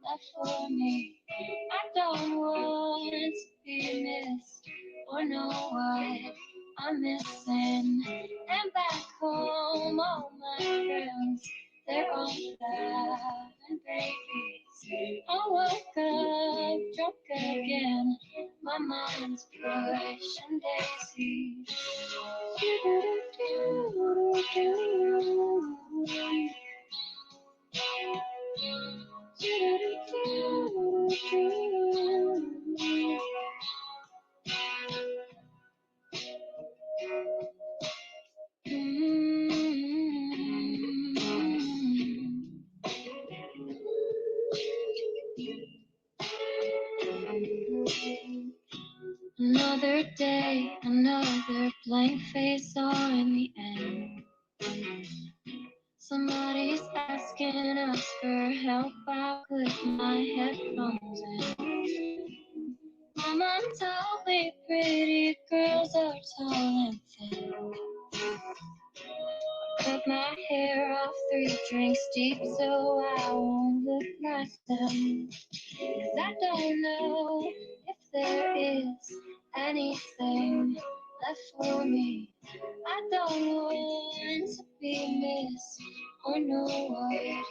left for me. I don't want to be missed or know what I'm missing. And back home, all my friends, they're all having babies. I woke up drunk again, my mind's pushing daisies. Another day, another blank face on the end. Somebody's asking us for help. I put my headphones in. My mom told me pretty girls are tall and thin. Cut my hair off 3 drinks deep so I won't look like them. 'Cause I don't know if there is anything left for me. I don't want to be missed or know what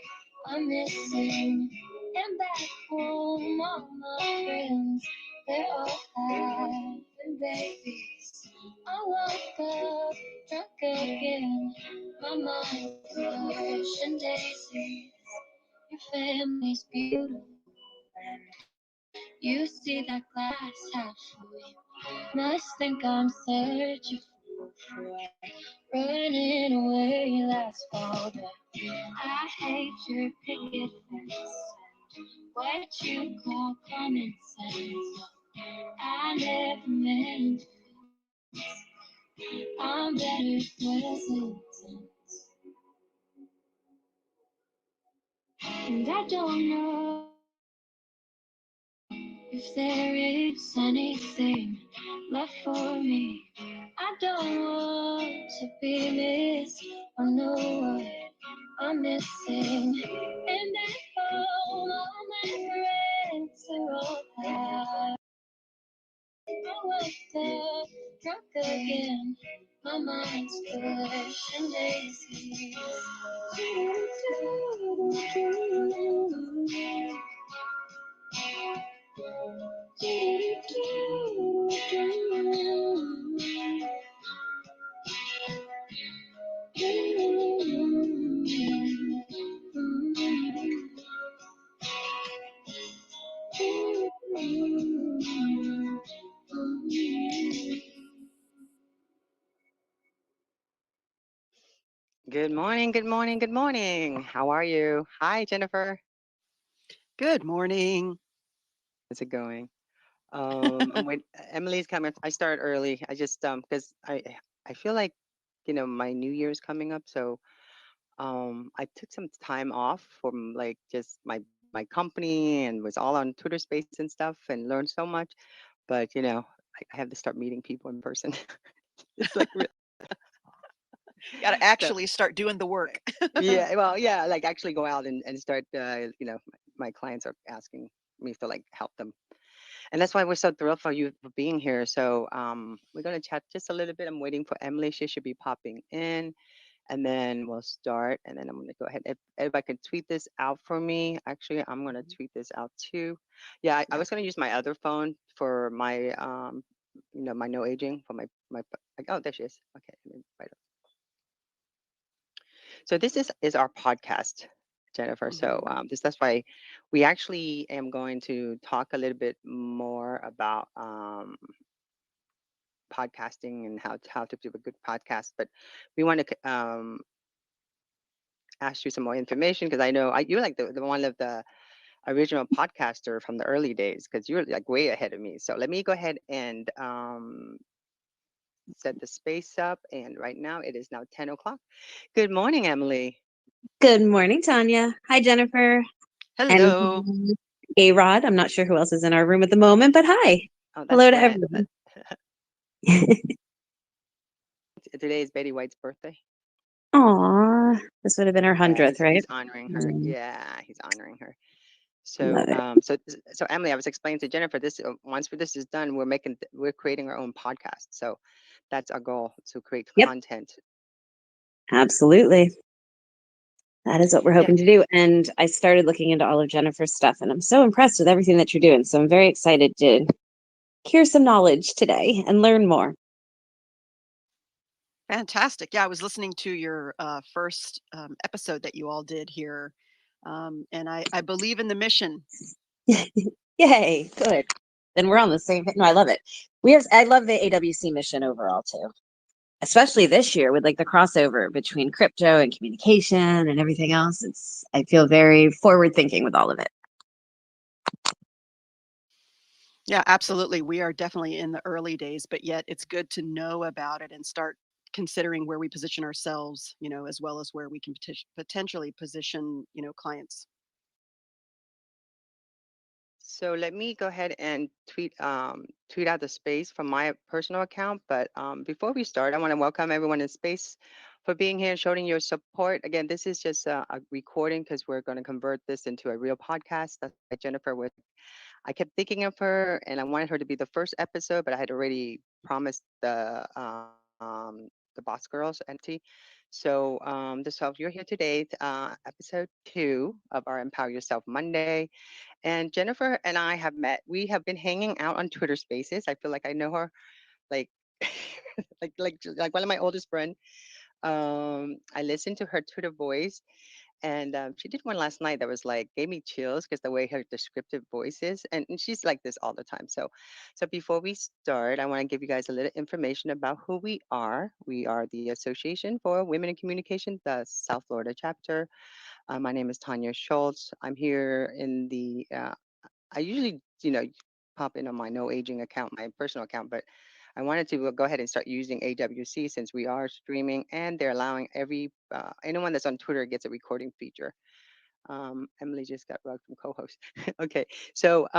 I'm missing. And back home, all my friends, they're all having babies. I woke up drunk again, my mind's pushing daisies. Your family's beautiful. You see that glass half full. Must think I'm searching for running away last fall. But I hate your picket fence, what you call common sense. I never meant I'm better present tense. And I don't know if there is anything left for me. I don't want to be missed or know what I'm missing. And at home, all my friends are all out. I woke up drunk again. My mind's pushing daisies. Good morning, good morning, good morning. How are you? Hi, Jennifer. Good morning. How's it going? I'm wait. Emily's coming. I start early. I just because I feel like my New Year's coming up, so I took some time off from like just my company and was all on Twitter Spaces and stuff and learned so much. But I have to start meeting people in person. It's like Got to so. actually start doing the work. Yeah, well, yeah, like actually go out and start. My clients are asking me to like help them, and that's why we're so thrilled for you for being here. So we're gonna chat just a little bit. I'm waiting for Emily. She should be popping in, and then we'll start. And then I'm gonna go ahead. If I can tweet this out for me, actually, I'm gonna tweet this out too. Yeah, I Yeah. was gonna use my other phone for my my no aging for my. Oh, there she is. Okay, let me write so this is our podcast, Jennifer. So Mhm. that's why we actually am going to talk a little bit more about podcasting and how to do a good podcast. But we want to ask you some more information because I know you're like the one of the original podcaster from the early days because you're like way ahead of me. So let me go ahead and set the space up. And right now it is now 10 o'clock. Good morning, Emily. Good morning, Tanya. Hi, Jennifer. And Hello. A-Rod. I'm not sure who else is in our room at the moment, but hi. Oh, that's Hello to Brent. everyone. Today is Betty White's birthday. Aw, this would have been her Yeah, 100th, he's right? honoring her. Mm. Yeah, he's honoring her. So, Love it. so Emily, I was explaining to Jennifer this. Once this is done, we're creating our own podcast. So that's our goal, to create Yep, content. absolutely. That is what we're Yeah. hoping to do. And I started looking into all of Jennifer's stuff, and I'm so impressed with everything that you're doing. So I'm very excited to hear some knowledge today and learn more. Fantastic. Yeah, I was listening to your first episode that you all did here. And I believe in the mission. Yay, good. Then we're on the same page. No, I love it. I love the AWC mission overall too, especially this year with like the crossover between crypto and communication and everything else. I feel very forward thinking with all of it. Yeah, absolutely. We are definitely in the early days, but yet it's good to know about it and start considering where we position ourselves, as well as where we can potentially position, clients. So let me go ahead and tweet out the space from my personal account. But before we start, I want to welcome everyone in space for being here and showing your support. Again, this is just a recording because we're going to convert this into a real podcast. That's why Jennifer was. I kept thinking of her, and I wanted her to be the first episode, but I had already promised the Boss Girls entity. So you're here today, episode 2 of our Empower Yourself Monday. And Jennifer and I have met. We have been hanging out on Twitter Spaces. I feel like I know her, like, like one of my oldest friends. I listened to her Twitter voice, and she did one last night that was like gave me chills because the way her descriptive voice is, and she's like this all the time. So before we start, I want to give you guys a little information about who we are. We are the Association for Women in Communication, the South Florida chapter. My name is Tanya Schultz. I'm here in the I usually, pop in on my no aging account, my personal account, but I wanted to go ahead and start using AWC since we are streaming and they're allowing anyone that's on Twitter gets a recording feature. Emily just got rugged from co-host. Okay, so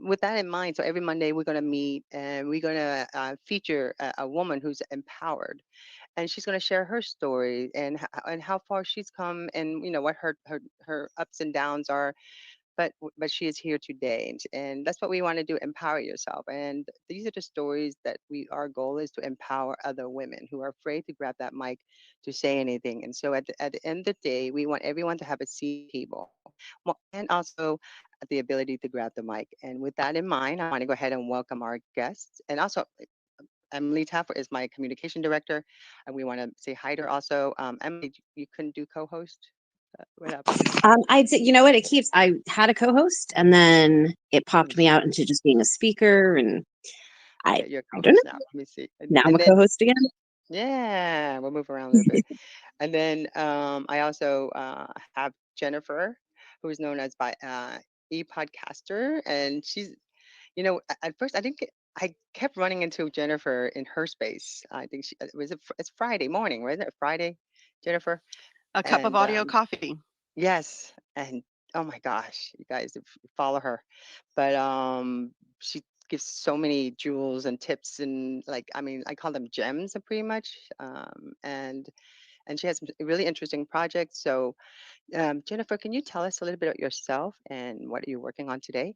with that in mind, so every Monday we're going to meet and we're going to feature a woman who's empowered, and she's going to share her story and how far she's come, and what her ups and downs are, but she is here today, and that's what we want to do, empower yourself. And these are the stories that our goal is to empower other women who are afraid to grab that mic to say anything. And so at the end of the day, we want everyone to have a seat at the table, and also the ability to grab the mic. And with that in mind, I want to go ahead and welcome our guests, and also Emily Taffer is my communication director, and we want to say hi to her also. Emily, you couldn't do co-host. What happened? I did, you know what? I had a co-host and then it Let me popped me see. out into just being a speaker, and Okay, you're I don't know. co-host now. Let me see. And Now I'm and a then co-host again. yeah, we'll move around a little bit. And then I also have Jennifer, who is known as by e-podcaster, and she's at first I kept running into Jennifer in her space. I think it's Friday morning, wasn't it? Friday, Jennifer, A cup of and audio coffee. yes, and oh my gosh, you guys if you follow her, but she gives so many jewels and tips, and like I mean I call them gems pretty much, and she has some really interesting projects. So Jennifer, can you tell us a little bit about yourself and what are you working on today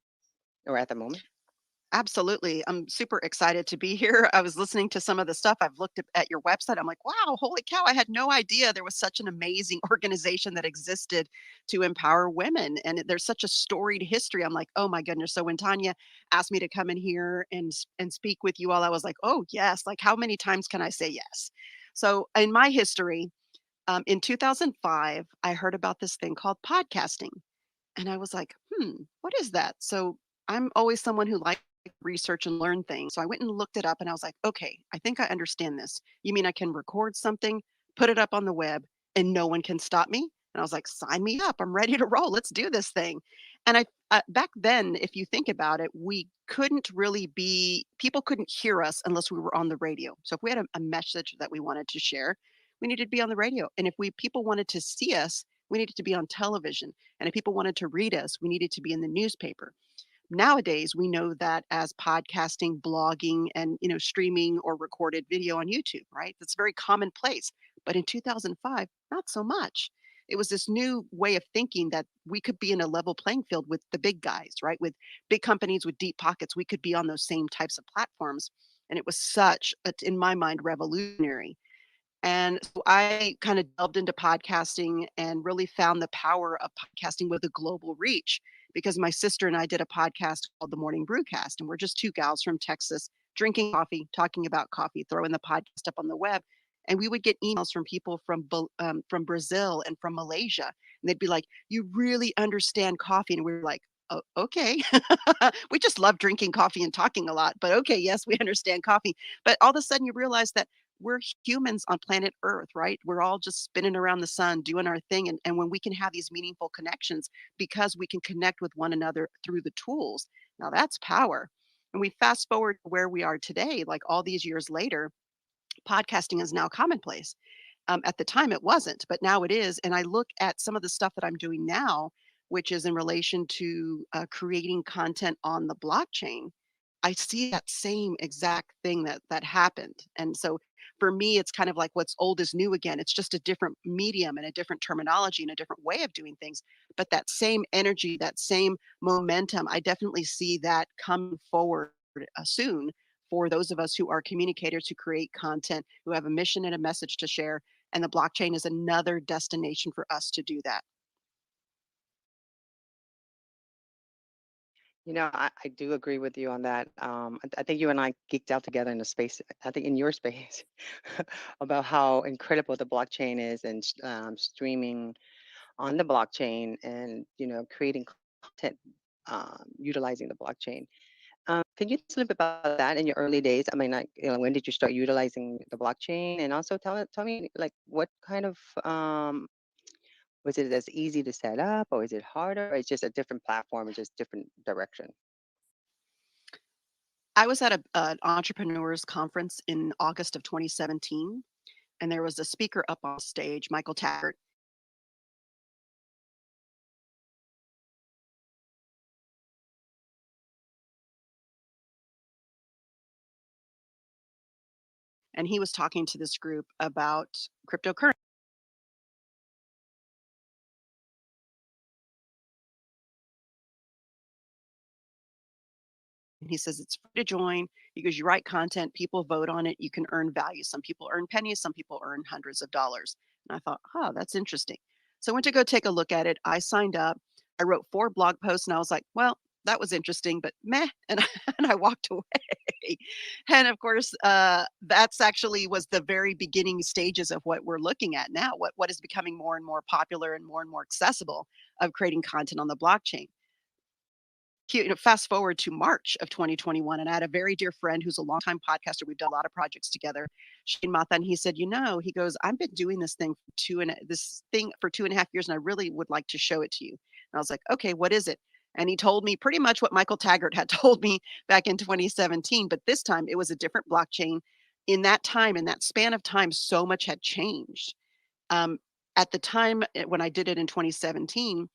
or at the moment? Absolutely. I'm super excited to be here. I was listening to some of the stuff. I've looked at your website. I'm like, wow, holy cow. I had no idea there was such an amazing organization that existed to empower women. And there's such a storied history. I'm like, oh my goodness. So when Tanya asked me to come in here and speak with you all, I was like, oh, yes. Like, how many times can I say yes? So in my history, in 2005, I heard about this thing called podcasting. And I was like, what is that? So I'm always someone who likes to research and learn things. So I went and looked it up and I was like, okay, I think I understand this. You mean I can record something, put it up on the web, and no one can stop me? And I was like, sign me up. I'm ready to roll. Let's do this thing. And back then, if you think about it, we couldn't really people couldn't hear us unless we were on the radio. So if we had a message that we wanted to share, we needed to be on the radio. And if people wanted to see us, we needed to be on television. And if people wanted to read us, we needed to be in the newspaper. Nowadays, we know that as podcasting, blogging, and streaming or recorded video on YouTube, right? That's very commonplace. But in 2005, not so much. it was this new way of thinking that we could be in a level playing field with the big guys, right? With big companies with deep pockets, we could be on those same types of platforms. And it was such, in my mind, revolutionary. And so I kind of delved into podcasting and really found the power of podcasting with a global reach because my sister and I did a podcast called The Morning Brewcast. And we're just two gals from Texas drinking coffee, talking about coffee, throwing the podcast up on the web. And we would get emails from people from Brazil and from Malaysia. And they'd be like, "You really understand coffee." And we were like, "Oh, okay." We just love drinking coffee and talking a lot. But okay, yes, we understand coffee. But all of a sudden you realize that we're humans on planet Earth, right? We're all just spinning around the sun, doing our thing. And when we can have these meaningful connections because we can connect with one another through the tools, now that's power. And we fast forward to where we are today, like all these years later, podcasting is now commonplace. At the time, it wasn't, but now it is. And I look at some of the stuff that I'm doing now, which is in relation to creating content on the blockchain. I see that same exact thing that happened. And so for me, it's kind of like what's old is new again. It's just a different medium and a different terminology and a different way of doing things. But that same energy, that same momentum, I definitely see that coming forward soon for those of us who are communicators who create content, who have a mission and a message to share. And the blockchain is another destination for us to do that. I do agree with you on that. I think you and I geeked out together in the space, I think in your space, about how incredible the blockchain is and streaming on the blockchain and, creating content utilizing the blockchain. Can you tell us a little bit about that in your early days? I mean, like, when did you start utilizing the blockchain? And also tell me, like, what kind of was it as easy to set up, or is it harder, or it's just a different platform, it's just different direction? I was at an entrepreneurs conference in August of 2017, and there was a speaker up on stage, Michael Taggart. And he was talking to this group about cryptocurrency. And he says it's free to join. He goes, you write content, people vote on it, you can earn value. Some people earn pennies, some people earn hundreds of dollars. And I thought, oh, that's interesting. So I went to go take a look at it. I signed up. I wrote 4 blog posts and I was like, well, that was interesting, but meh. And and I walked away. And of course, that's actually was the very beginning stages of what we're looking at now. What is becoming more and more popular and more accessible of creating content on the blockchain. Fast forward to March of 2021, and I had a very dear friend who's a longtime podcaster. We've done a lot of projects together, Shane Mata, and he said, he goes, I've been doing this thing for 2.5 years, and I really would like to show it to you. And I was like, okay, what is it? And he told me pretty much what Michael Taggart had told me back in 2017, but this time it was a different blockchain. In that time, in that span of time, so much had changed. Um, at the time when I did it in 2017,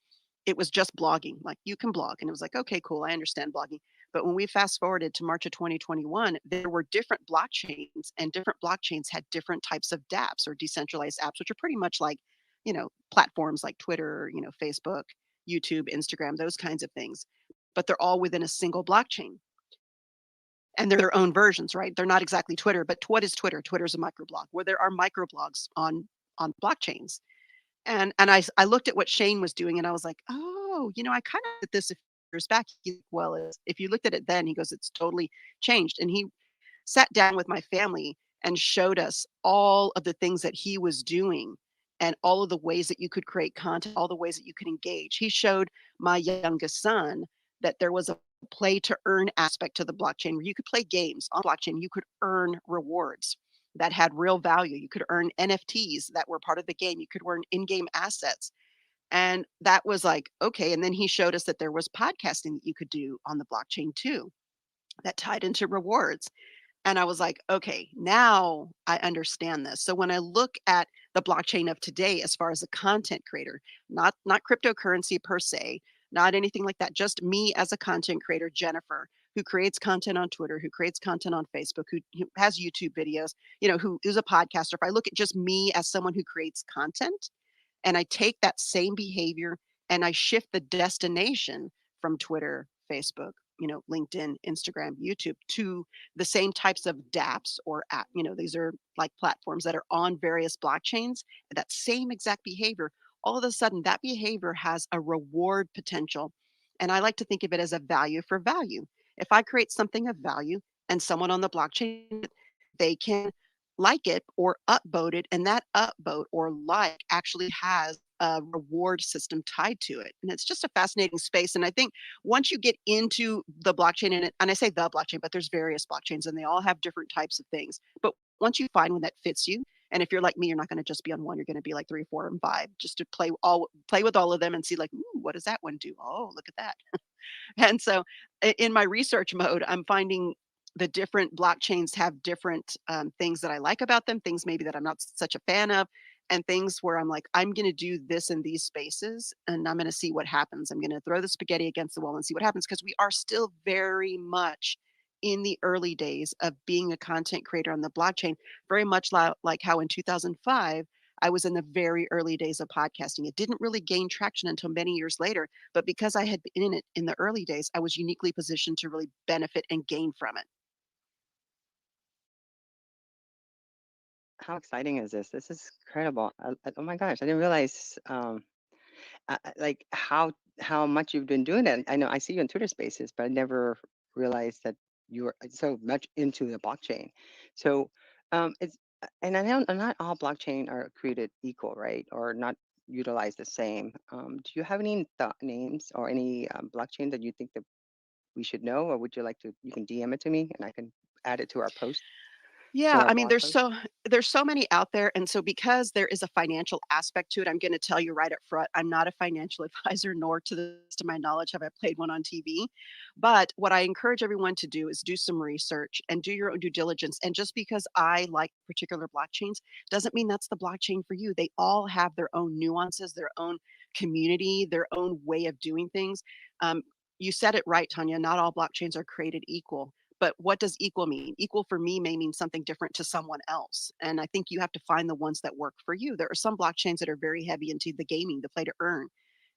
it was just blogging. Like you can blog. And it was like, okay, cool. I understand blogging. But when we fast forwarded to March of 2021, there were different blockchains and different blockchains had different types of dApps or decentralized apps, which are pretty much like, platforms like Twitter, Facebook, YouTube, Instagram, those kinds of things. But they're all within a single blockchain. And they're their own versions, right? They're not exactly Twitter, but what is Twitter? Twitter is a microblog where there are microblogs on blockchains. And I looked at what Shane was doing and I was like, "Oh, I kinda did this a few years back." He's like, "Well, if you looked at it then," he goes, "it's totally changed." And he sat down with my family and showed us all of the things that he was doing and all of the ways that you could create content, all the ways that you could engage. He showed my youngest son that there was a play to earn aspect to the blockchain where you could play games on blockchain, you could earn rewards that had real value. You could earn NFTs that were part of the game. You could earn in-game assets. And that was like, okay. And then he showed us that there was podcasting that you could do on the blockchain too, that tied into rewards. And I was like, okay, now I understand this. So when I look at the blockchain of today, as far as a content creator, not cryptocurrency per se, not anything like that, just me as a content creator, Jennifer, who creates content on Twitter, who creates content on Facebook, who has YouTube videos, who's a podcaster. If I look at just me as someone who creates content and I take that same behavior and I shift the destination from Twitter, Facebook, LinkedIn, Instagram, YouTube to the same types of dApps or app, these are like platforms that are on various blockchains, that same exact behavior, all of a sudden that behavior has a reward potential. And I like to think of it as a value for value. If I create something of value and someone on the blockchain, they can like it or upvote it, and that upvote or like actually has a reward system tied to it. And it's just a fascinating space. And I think once you get into the blockchain, and I say the blockchain, but there's various blockchains and they all have different types of things. But once you find one that fits you, and if you're like me, you're not going to just be on one, you're going to be like 3, 4, and 5, just to play with all of them and see like, ooh, what does that one do? Oh, look at that. And so in my research mode, I'm finding the different blockchains have different things that I like about them, things maybe that I'm not such a fan of, and things where I'm like, I'm going to do this in these spaces and I'm going to see what happens. I'm going to throw the spaghetti against the wall and see what happens because we are still very much in the early days of being a content creator on the blockchain, very much like how in 2005, I was in the very early days of podcasting. It didn't really gain traction until many years later, but because I had been in it in the early days, I was uniquely positioned to really benefit and gain from it. How exciting is this? This is incredible. Oh my gosh, I didn't realize like how much you've been doing it. I know I see you in Twitter Spaces, but I never realized that you were so much into the blockchain. So it's and I know not all blockchain are created equal, right? Or not utilized the same. Do you have any thought names or any blockchain that you think that we should know, or would you like to? You can DM it to me, and I can add it to our post, to Yeah, our I mean, blog post. there's so many out there, and so because there is a financial aspect to it, I'm going to tell you right up front, I'm not a financial advisor, nor to my knowledge have I played one on TV. But what I encourage everyone to do is do some research and do your own due diligence. And just because I like particular blockchains doesn't mean that's the blockchain for you. They all have their own nuances, their own community, their own way of doing things. Um, you said it right, Tanya. Not all blockchains are created equal. But what does equal mean? Equal for me may mean something different to someone else. And I think you have to find the ones that work for you. There are some blockchains that are very heavy into the gaming, the play to earn.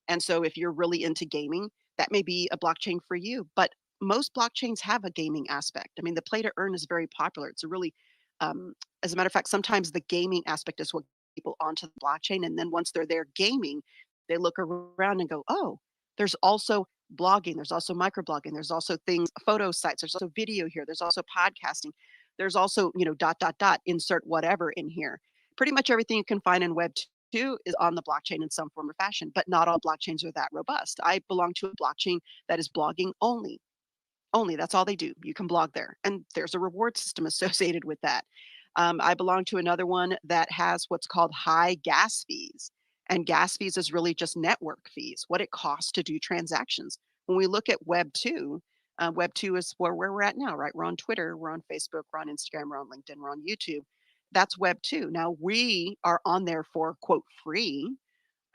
And so if you're really into gaming, that may be a blockchain for you. But most blockchains have a gaming aspect. I mean, the play to earn is very popular. It's a really, um, as a matter of fact, sometimes the gaming aspect is what people onto the blockchain. And then once they're there gaming, they look around and go, oh, there's also blogging, there's also microblogging, there's also things, photo sites, there's also video here, there's also podcasting, there's also, dot, dot, dot, insert whatever in here. Pretty much everything you can find in Web 2 is on the blockchain in some form or fashion, but not all blockchains are that robust. I belong to a blockchain that is blogging only. Only, that's all they do. You can blog there, and there's a reward system associated with that. I belong to another one that has what's called high gas fees, and gas fees is really just network fees, what it costs to do transactions. When we look at Web 2 is where we're at now, right? We're on Twitter, we're on Facebook, we're on Instagram, we're on LinkedIn, we're on YouTube. That's Web 2. Now we are on there for quote free,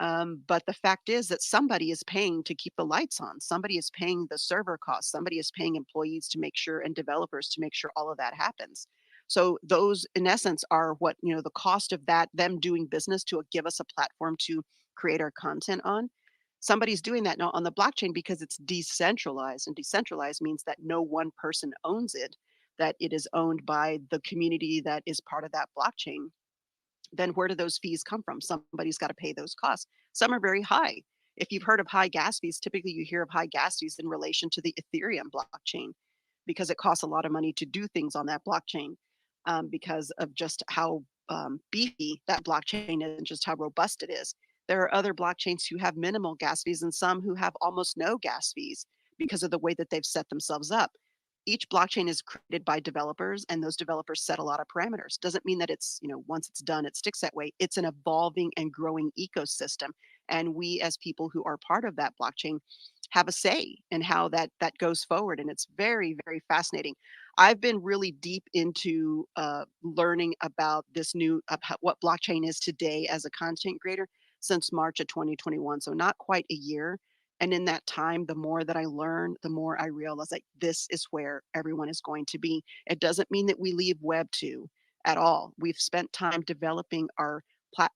but the fact is that somebody is paying to keep the lights on. Somebody is paying the server costs. Somebody is paying employees to make sure and developers to make sure all of that happens. So those, in essence, are what the cost of that. Them doing business to give us a platform to create our content on. Somebody's doing that now on the blockchain because it's decentralized, and decentralized means that no one person owns it. That it is owned by the community that is part of that blockchain. Then where do those fees come from? Somebody's got to pay those costs. Some are very high. If you've heard of high gas fees, typically you hear of high gas fees in relation to the Ethereum blockchain because it costs a lot of money to do things on that blockchain because of just how beefy that blockchain is and just how robust it is. There are other blockchains who have minimal gas fees and some who have almost no gas fees because of the way that they've set themselves up. Each blockchain is created by developers and those developers set a lot of parameters. Doesn't mean that it's, once it's done, it sticks that way. It's an evolving and growing ecosystem. And we as people who are part of that blockchain have a say in how that goes forward. And it's very, very fascinating. I've been really deep into learning about this new, about what blockchain is today as a content creator since March of 2021. So not quite a year. And in that time, the more that I learn, the more I realize like this is where everyone is going to be. It doesn't mean that we leave Web 2 at all. We've spent time developing our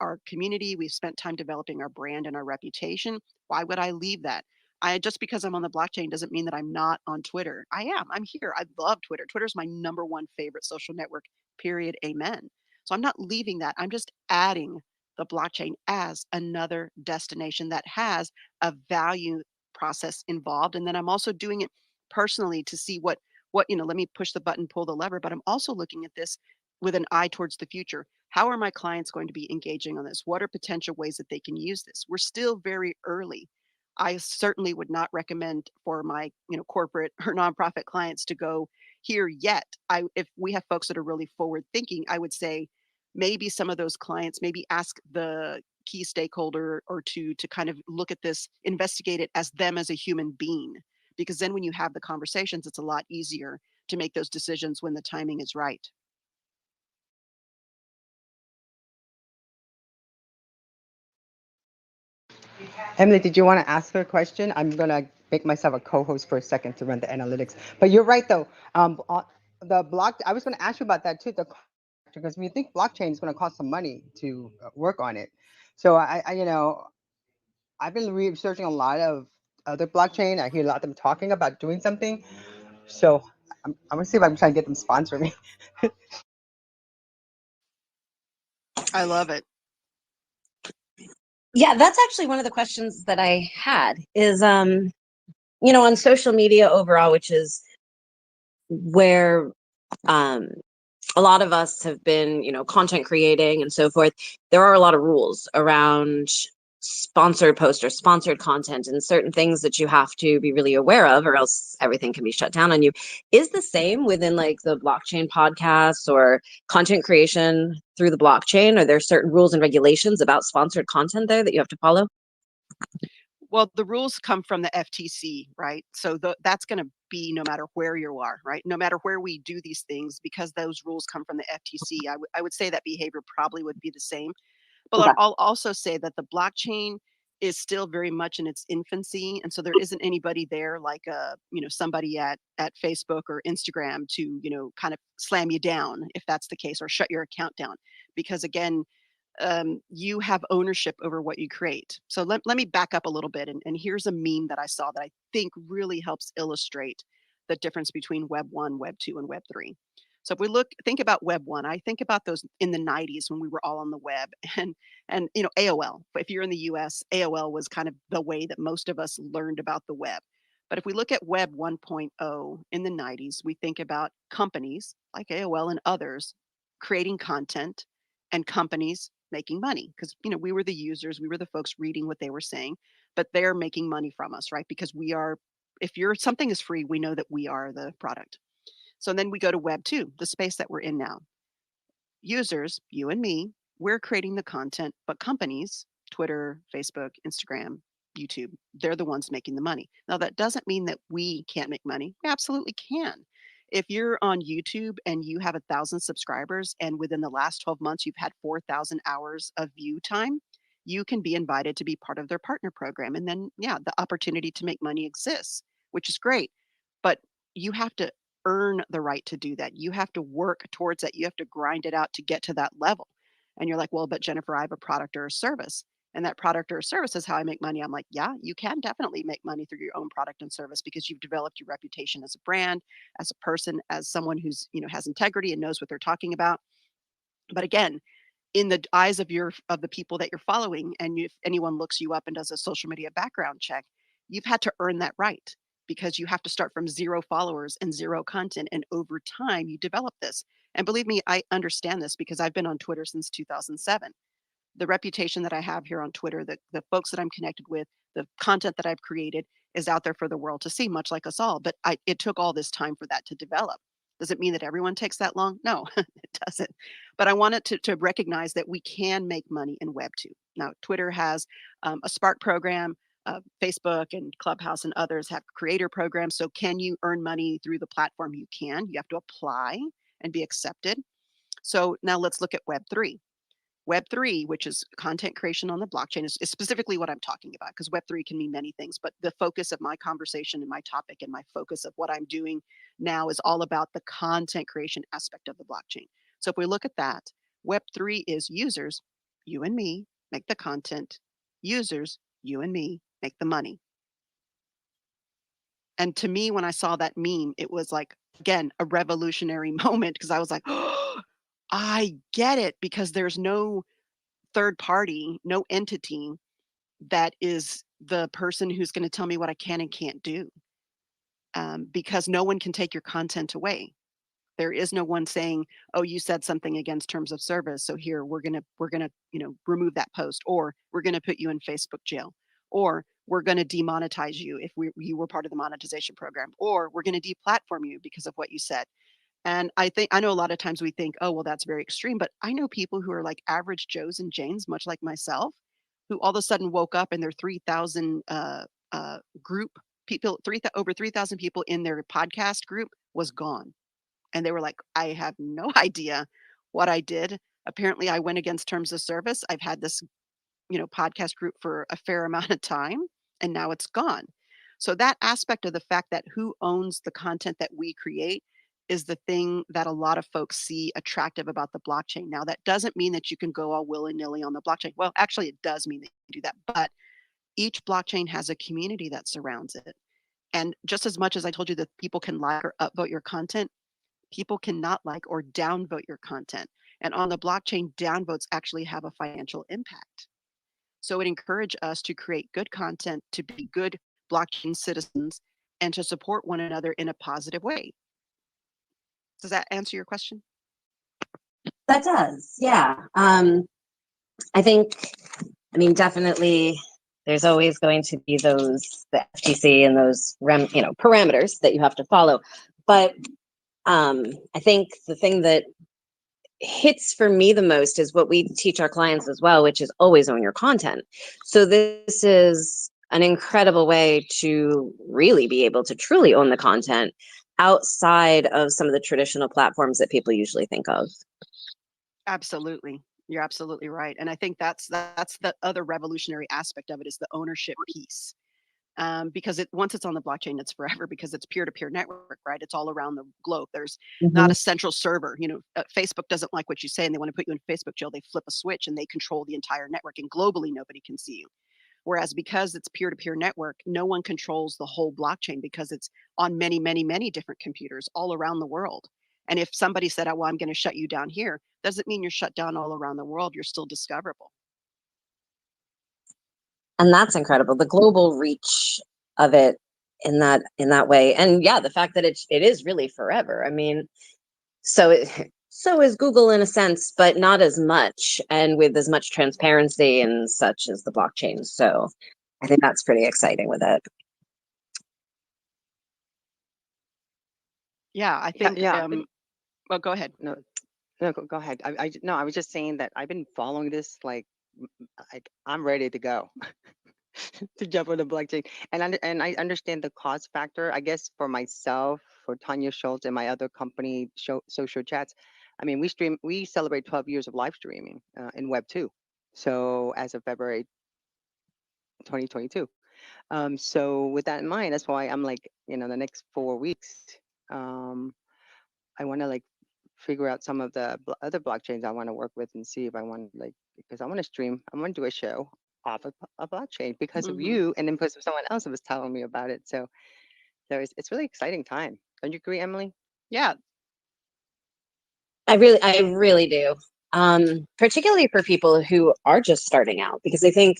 our community. We've spent time developing our brand and our reputation. Why would I leave that? I just because I'm on the blockchain doesn't mean that I'm not on Twitter. I am. I'm here. I love Twitter. Twitter's my number one favorite social network. Period. Amen. So I'm not leaving that. I'm just adding the blockchain as another destination that has a value process involved. And then I'm also doing it personally to see what let me push the button, pull the lever, but I'm also looking at this with an eye towards the future. How are my clients going to be engaging on this? What are potential ways that they can use this? We're still very early. I certainly would not recommend for my, corporate or nonprofit clients to go here yet. If we have folks that are really forward thinking, I would say maybe some of those clients maybe ask the key stakeholder or two to kind of look at this, investigate it as them as a human being, because then when you have the conversations, it's a lot easier to make those decisions when the timing is right. Emily, did you want to ask her a question? I'm gonna make myself a co-host for a second to run the analytics. But you're right though. The block. I was going to ask you about that too. The because we think blockchain is going to cost some money to work on it. So I've been researching a lot of other blockchain. I hear a lot of them talking about doing something. So I'm gonna see if I can try and get them to sponsor me. I love it. Yeah, that's actually one of the questions that I had is, on social media overall, which is where um, a lot of us have been, content creating and so forth. There are a lot of rules around sponsored posts or sponsored content and certain things that you have to be really aware of, or else everything can be shut down on you. Is the same within like the blockchain podcasts or content creation through the blockchain? Are there certain rules and regulations about sponsored content there that you have to follow? Well, the rules come from the FTC, right? So that's going to be no matter where you are, right? No matter where we do these things, because those rules come from the FTC, I would say that behavior probably would be the same. But Okay. I'll also say that the blockchain is still very much in its infancy, and so there isn't anybody there like somebody at Facebook or Instagram to kind of slam you down if that's the case, or shut your account down, because again, you have ownership over what you create. So let me back up a little bit. And here's a meme that I saw that I think really helps illustrate the difference between Web 1, Web 2, and Web 3. So if we think about Web 1, I think about those in the 90s when we were all on the web and AOL. If you're in the US, AOL was kind of the way that most of us learned about the web. But if we look at Web 1.0 in the 90s, we think about companies like AOL and others creating content and companies making money because we were the users, we were the folks reading what they were saying, but they're making money from us, right? Because we are, if you're something is free, we know that we are the product. So then we go to Web 2, the space that we're in now. Users, you and me, we're creating the content, but companies, Twitter, Facebook, Instagram, YouTube, they're the ones making the money. Now, that doesn't mean that we can't make money. We absolutely can. If you're on YouTube and you have 1,000 subscribers and within the last 12 months you've had 4,000 hours of view time, you can be invited to be part of their partner program. And then, yeah, the opportunity to make money exists, which is great. But you have to earn the right to do that. You have to work towards that. You have to grind it out to get to that level. And you're like, well, but Jennifer, I have a product or a service. And that product or service is how I make money. I'm like, yeah, you can definitely make money through your own product and service because you've developed your reputation as a brand, as a person, as someone who's, has integrity and knows what they're talking about. But again, in the eyes of the people that you're following, and if anyone looks you up and does a social media background check, you've had to earn that right because you have to start from 0 followers and 0 content, and over time you develop this. And believe me, I understand this because I've been on Twitter since 2007. The reputation that I have here on Twitter, the folks that I'm connected with, the content that I've created is out there for the world to see, much like us all. But it took all this time for that to develop. Does it mean that everyone takes that long? No, it doesn't. But I wanted to recognize that we can make money in Web 2. Now, Twitter has a Spark program. Facebook and Clubhouse and others have creator programs. So can you earn money through the platform? You can. You have to apply and be accepted. So now let's look at Web 3. Web 3, which is content creation on the blockchain, is specifically what I'm talking about because Web 3 can mean many things. But the focus of my conversation and my topic and my focus of what I'm doing now is all about the content creation aspect of the blockchain. So if we look at that, Web 3 is users you and me make the content. Users, you and me make the money. And to me, when I saw that meme, it was like, again, a revolutionary moment because I was like, oh, I get it because there's no third party, no entity that is the person who's going to tell me what I can and can't do, because no one can take your content away. There is no one saying, "Oh, you said something against terms of service, so here we're gonna remove that post, or we're gonna put you in Facebook jail, or we're gonna demonetize you if you were part of the monetization program, or we're gonna deplatform you because of what you said." And I know a lot of times we think, "Oh, well, that's very extreme," but I know people who are like average Joes and Janes, much like myself, who all of a sudden woke up and their 3,000 group people, over 3,000 people in their podcast group was gone. And they were like, I have no idea what I did. Apparently, I went against terms of service. I've had this, podcast group for a fair amount of time, and now it's gone. So that aspect of the fact that who owns the content that we create is the thing that a lot of folks see attractive about the blockchain. Now, that doesn't mean that you can go all willy-nilly on the blockchain. Well, actually, it does mean that you do that, but each blockchain has a community that surrounds it. And just as much as I told you that people can like or upvote your content, people cannot like or downvote your content. And on the blockchain, downvotes actually have a financial impact. So it encourages us to create good content, to be good blockchain citizens, and to support one another in a positive way. Does that answer your question? That does, yeah. I think, I mean, definitely there's always going to be the FTC and those parameters that you have to follow. But I think the thing that hits for me the most is what we teach our clients as well, which is always own your content. So this is an incredible way to really be able to truly own the content outside of some of the traditional platforms that people usually think of. Absolutely. You're absolutely right. And I think that's the other revolutionary aspect of it is the ownership piece. Because once it's on the blockchain, it's forever because it's peer-to-peer network, right? It's all around the globe. There's not a central server. Facebook doesn't like what you say and they want to put you in Facebook jail. They flip a switch and they control the entire network, and globally nobody can see you. Whereas because it's peer-to-peer network, no one controls the whole blockchain because it's on many, many, many different computers all around the world. And if somebody said, "Oh, well, I'm going to shut you down here," doesn't mean you're shut down all around the world. You're still discoverable. And that's incredible, the global reach of it in that way. And yeah, the fact that it is really forever. I mean, so is Google in a sense, but not as much, and with as much transparency and such as the blockchain. So I think that's pretty exciting with it. Yeah, I Yeah, think. yeah. Well, go ahead. No, no, go ahead. No, I was just saying that I've been following this like I'm ready to go to jump on the blockchain, and I understand the cost factor. I guess for myself, for Tanya Schultz and my other company, Social Chats. I mean, we celebrate 12 years of live streaming in Web 2. So as of February 2022. So with that in mind, that's why I'm like, the next 4 weeks, um, I want to like figure out some of the other blockchains I want to work with and see if I want because I want to stream, I want to do a show off of a blockchain because of Hmm. you, and then because of someone else that was telling me about it. So it's really exciting time. Don't you agree, Emily? Yeah, I really do. Particularly for people who are just starting out, because I think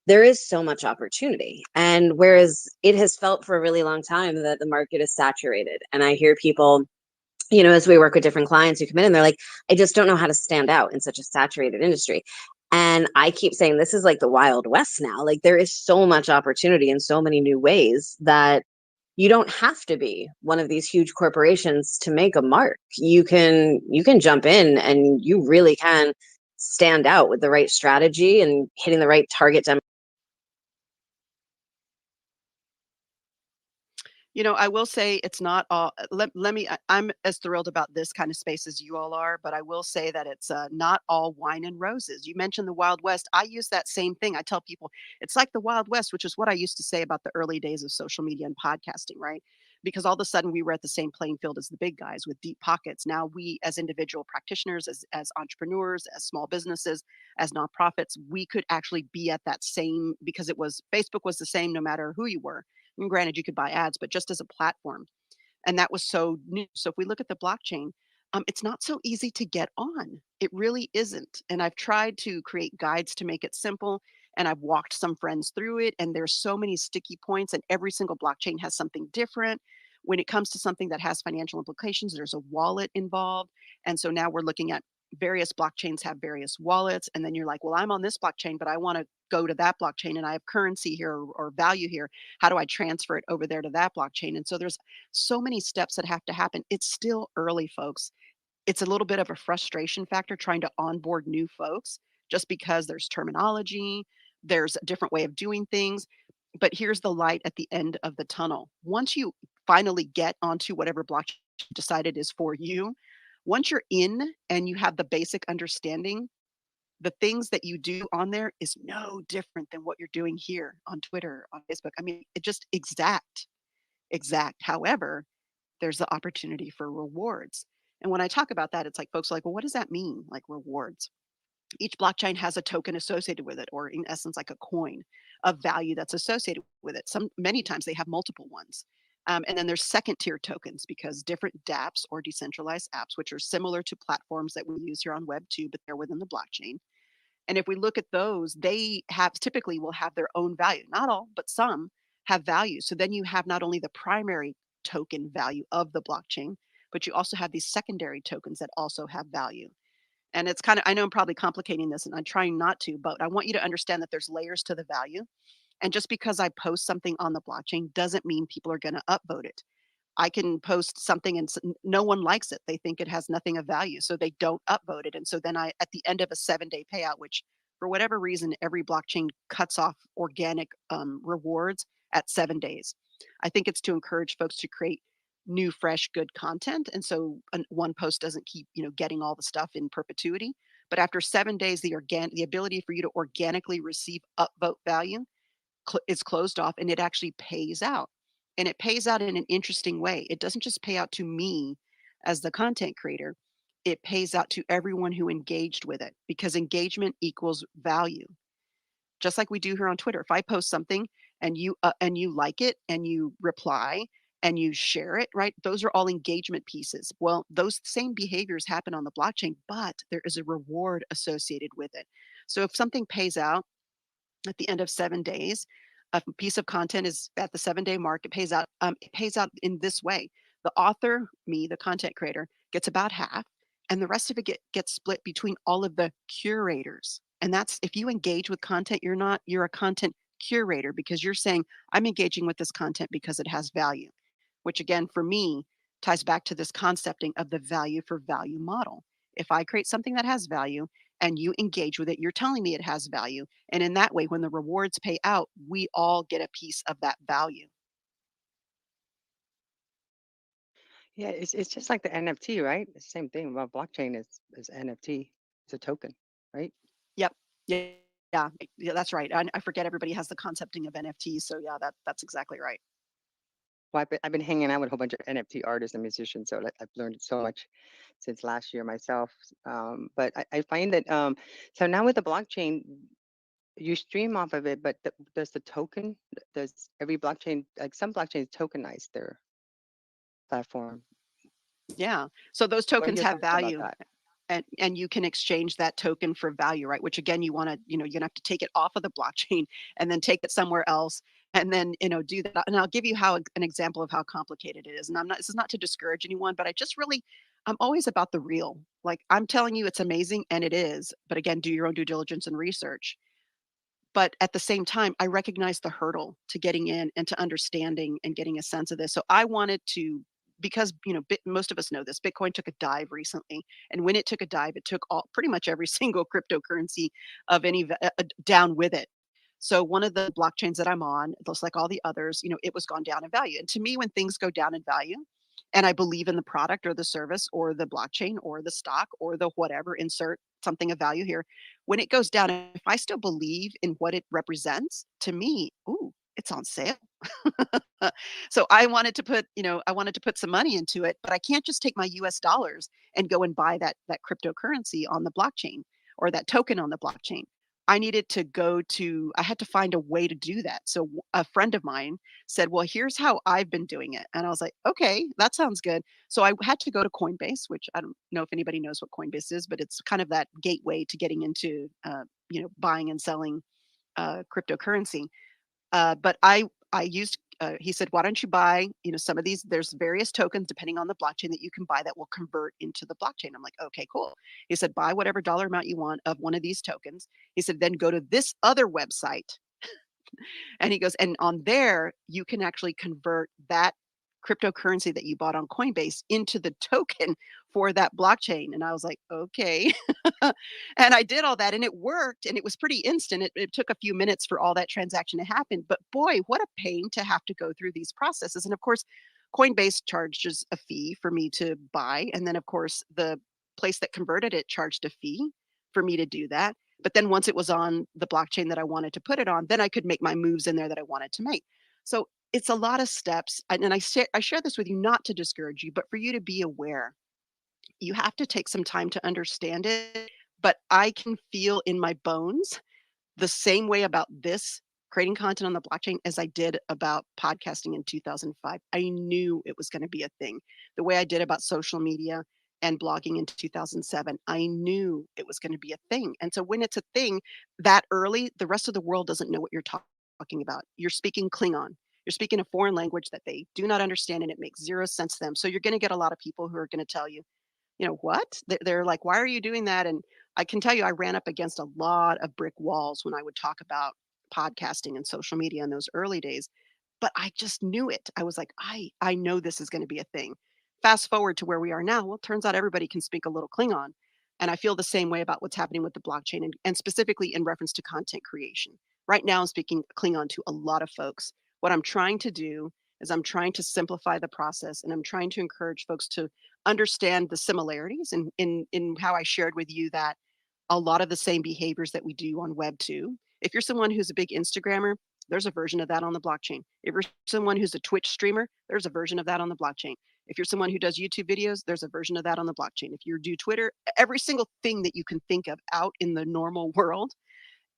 there is so much opportunity. And whereas it has felt for a really long time that the market is saturated, and I hear people, as we work with different clients who come in and they're like, I just don't know how to stand out in such a saturated industry. And I keep saying this is like the Wild West now. Like there is so much opportunity in so many new ways that you don't have to be one of these huge corporations to make a mark. You can jump in and you really can stand out with the right strategy and hitting the right target demo. I will say it's not all. Let me. I'm as thrilled about this kind of space as you all are, but I will say that it's not all wine and roses. You mentioned the Wild West. I use that same thing. I tell people it's like the Wild West, which is what I used to say about the early days of social media and podcasting, right? Because all of a sudden we were at the same playing field as the big guys with deep pockets. Now we, as individual practitioners, as entrepreneurs, as small businesses, as nonprofits, we could actually be at that same because it was Facebook was the same no matter who you were. And granted, you could buy ads, but just as a platform. And that was so new. So if we look at the blockchain, it's not so easy to get on. It really isn't. And I've tried to create guides to make it simple. And I've walked some friends through it. And there's so many sticky points, and every single blockchain has something different. When it comes to something that has financial implications, there's a wallet involved. And so now we're looking at various blockchains have various wallets. And then you're like, well, I'm on this blockchain, but I want to go to that blockchain and I have currency here or value here. How do I transfer it over there to that blockchain? And so there's so many steps that have to happen. It's still early, folks. It's a little bit of a frustration factor trying to onboard new folks just because there's terminology, there's a different way of doing things. But here's the light at the end of the tunnel. Once you finally get onto whatever blockchain you decided is for you, once you're in and you have the basic understanding, the things that you do on there is no different than what you're doing here on Twitter, on Facebook. I mean, it just exact. However, there's the opportunity for rewards. And when I talk about that, it's like folks are like, well, what does that mean? Like rewards. Each blockchain has a token associated with it, or in essence, like a coin of value that's associated with it. Many times they have multiple ones. And then there's second tier tokens because different dApps or decentralized apps, which are similar to platforms that we use here on Web2, but they're within the blockchain. And if we look at those, they have typically will have their own value. Not all, but some have value. So then you have not only the primary token value of the blockchain, but you also have these secondary tokens that also have value. And it's kind of, I know I'm probably complicating this and I'm trying not to, but I want you to understand that there's layers to the value. And just because I post something on the blockchain doesn't mean people are going to upvote it. I can post something and no one likes it. They think it has nothing of value, so they don't upvote it. And so then at the end of a 7-day payout, which for whatever reason, every blockchain cuts off organic rewards at 7 days. I think it's to encourage folks to create new, fresh, good content. And so one post doesn't keep, getting all the stuff in perpetuity. But after 7 days, the ability for you to organically receive upvote value is closed off and it actually pays out. And it pays out in an interesting way. It doesn't just pay out to me as the content creator, it pays out to everyone who engaged with it because engagement equals value. Just like we do here on Twitter. If I post something and you like it and you reply and you share it, right? Those are all engagement pieces. Well, those same behaviors happen on the blockchain, but there is a reward associated with it. So if something pays out at the end of 7 days, a piece of content is at the 7-day mark. It pays out. It pays out in this way: the author, me, the content creator, gets about half, and the rest of it gets split between all of the curators. And that's if you engage with content, you're a content curator because you're saying I'm engaging with this content because it has value, which again for me ties back to this concepting of the value for value model. If I create something that has value and you engage with it, you're telling me it has value. And in that way, when the rewards pay out, we all get a piece of that value. Yeah, it's just like the NFT, right? The same thing. Well, blockchain is NFT. It's a token, right? Yep. Yeah, that's right. I forget everybody has the concepting of NFTs. So yeah, that's exactly right. Well, I've been hanging out with a whole bunch of NFT artists and musicians, so like, I've learned so much since last year myself. But I find that so now with the blockchain, you stream off of it, but does the token, does every blockchain, like some blockchains tokenize their platform? Yeah. So those What are tokens your have thoughts about value. that? And you can exchange that token for value, right? Which again, you're gonna have to take it off of the blockchain and then take it somewhere else and then, do that. And I'll give you an example of how complicated it is. And this is not to discourage anyone, but I'm always about the real. Like I'm telling you it's amazing and it is, but again, do your own due diligence and research. But at the same time, I recognize the hurdle to getting in and to understanding and getting a sense of this. So I wanted to, because most of us know this, Bitcoin took a dive recently, and when it took a dive, it took pretty much every single cryptocurrency of any down with it. So one of the blockchains that I'm on, just like all the others, it was gone down in value. And to me, when things go down in value, and I believe in the product or the service or the blockchain or the stock or the whatever, insert something of value here. When it goes down, if I still believe in what it represents, to me, ooh, it's on sale. So I wanted to put some money into it, but I can't just take my US dollars and go and buy that cryptocurrency on the blockchain or that token on the blockchain. I had to find a way to do that. So a friend of mine said, "Well, here's how I've been doing it." And I was like, "Okay, that sounds good." So I had to go to Coinbase, which I don't know if anybody knows what Coinbase is, but it's kind of that gateway to getting into buying and selling cryptocurrency. But I used he said, "Why don't you buy, some of these, there's various tokens depending on the blockchain that you can buy that will convert into the blockchain." I'm like, "Okay, cool." He said, "Buy whatever dollar amount you want of one of these tokens." He said, "Then go to this other website." And he goes, "And on there, you can actually convert that cryptocurrency that you bought on Coinbase into the token for that blockchain." And I was like, "Okay." And I did all that and it worked and it was pretty instant. It took a few minutes for all that transaction to happen. But boy, what a pain to have to go through these processes. And of course, Coinbase charges a fee for me to buy. And then, of course, the place that converted it charged a fee for me to do that. But then once it was on the blockchain that I wanted to put it on, then I could make my moves in there that I wanted to make. So it's a lot of steps. And I share this with you not to discourage you, but for you to be aware. You have to take some time to understand it. But I can feel in my bones the same way about this creating content on the blockchain as I did about podcasting in 2005. I knew it was going to be a thing. The way I did about social media and blogging in 2007, I knew it was going to be a thing. And so when it's a thing that early, the rest of the world doesn't know what you're talking about. You're speaking Klingon. You're speaking a foreign language that they do not understand and it makes zero sense to them. So you're going to get a lot of people who are going to tell you, what? They're like, "Why are you doing that?" And I can tell you, I ran up against a lot of brick walls when I would talk about podcasting and social media in those early days. But I just knew it. I was like, I know this is going to be a thing. Fast forward to where we are now. Well, turns out everybody can speak a little Klingon. And I feel the same way about what's happening with the blockchain and specifically in reference to content creation. Right now, I'm speaking Klingon to a lot of folks. What I'm trying to do is I'm trying to simplify the process and I'm trying to encourage folks to understand the similarities in how I shared with you that a lot of the same behaviors that we do on Web 2. If you're someone who's a big Instagrammer, there's a version of that on the blockchain. If you're someone who's a Twitch streamer, there's a version of that on the blockchain. If you're someone who does YouTube videos, there's a version of that on the blockchain. If you do Twitter, every single thing that you can think of out in the normal world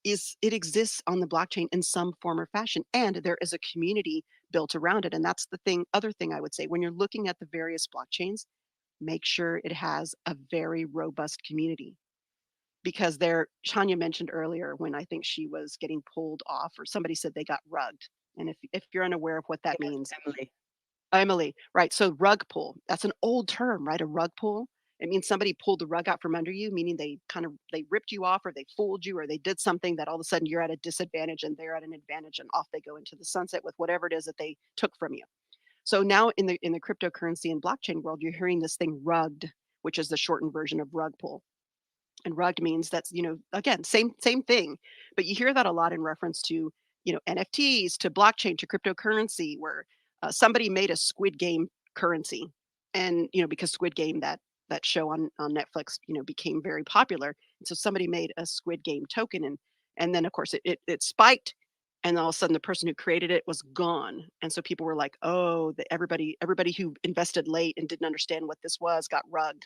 it exists on the blockchain in some form or fashion. And there is a community built around it. And that's the other thing I would say when you're looking at the various blockchains, make sure it has a very robust community because Shania mentioned earlier when I think she was getting pulled off or somebody said they got rugged. And if you're unaware of what that Yes, means, Emily. Emily, right? So rug pull, that's an old term, right? A rug pull. It means somebody pulled the rug out from under you, meaning they ripped you off or they fooled you or they did something that all of a sudden you're at a disadvantage and they're at an advantage and off they go into the sunset with whatever it is that they took from you. So now in the cryptocurrency and blockchain world, you're hearing this thing rugged, which is the shortened version of rug pull. And rugged means that's, again, same thing. But you hear that a lot in reference to, NFTs, to blockchain, to cryptocurrency, where somebody made a Squid Game currency. And, because Squid Game, that show on Netflix, became very popular. And so somebody made a Squid Game token and then of course it spiked and all of a sudden the person who created it was gone. And so people were like, oh, everybody who invested late and didn't understand what this was got rugged.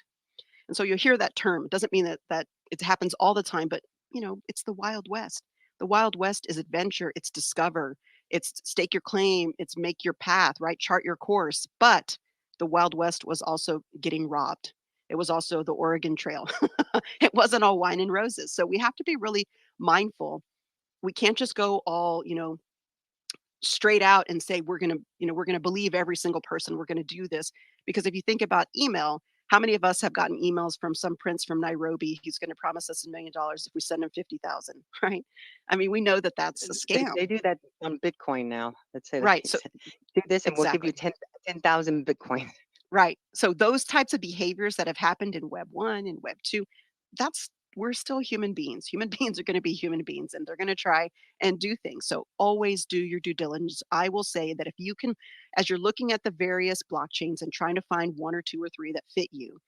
And so you'll hear that term. It doesn't mean that it happens all the time, but it's the Wild West. The Wild West is adventure, it's discover, it's stake your claim, it's make your path, right? Chart your course. But the Wild West was also getting robbed. It was also the Oregon Trail. It wasn't all wine and roses. So we have to be really mindful. We can't just go all, straight out and say we're going to believe every single person, we're going to do this, because if you think about email, how many of us have gotten emails from some prince from Nairobi who's going to promise us $1 million if we send him 50,000, right? I mean, we know that that's a scam. They do that on Bitcoin now. Let's say, Right, so do this and we'll give you exactly. 10,000 Bitcoin. Right, so those types of behaviors that have happened in Web 1 and Web 2, that's we're still human beings. Human beings are going to be human beings and they're going to try and do things. So always do your due diligence. I will say that if you can, as you're looking at the various blockchains and trying to find one or two or three that fit you,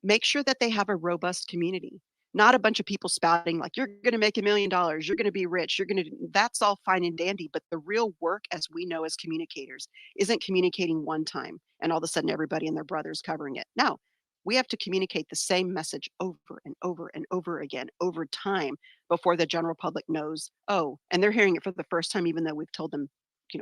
make sure that they have a robust community, not a bunch of people spouting like you're going to make $1 million, you're going to be rich, you're going to, that's all fine and dandy. But the real work, as we know as communicators, isn't communicating one time and all of a sudden everybody and their brother's covering it. No, we have to communicate the same message over and over and over again over time before the general public knows, oh, and they're hearing it for the first time, even though we've told them,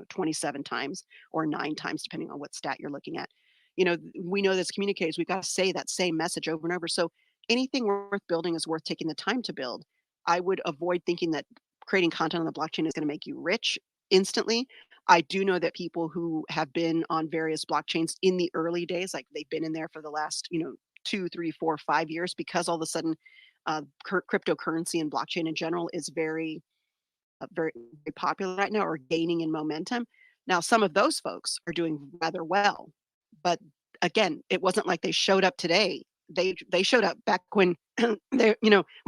27 times or 9 times, depending on what stat you're looking at. We know that as communicators, we've got to say that same message over and over. So anything worth building is worth taking the time to build. I would avoid thinking that creating content on the blockchain is going to make you rich instantly. I do know that people who have been on various blockchains in the early days, like they've been in there for the last, 2, 3, 4, 5 years, because all of a sudden cryptocurrency and blockchain in general is very, very popular right now or gaining in momentum. Now, some of those folks are doing rather well, but again, it wasn't like they showed up today. They showed up back when when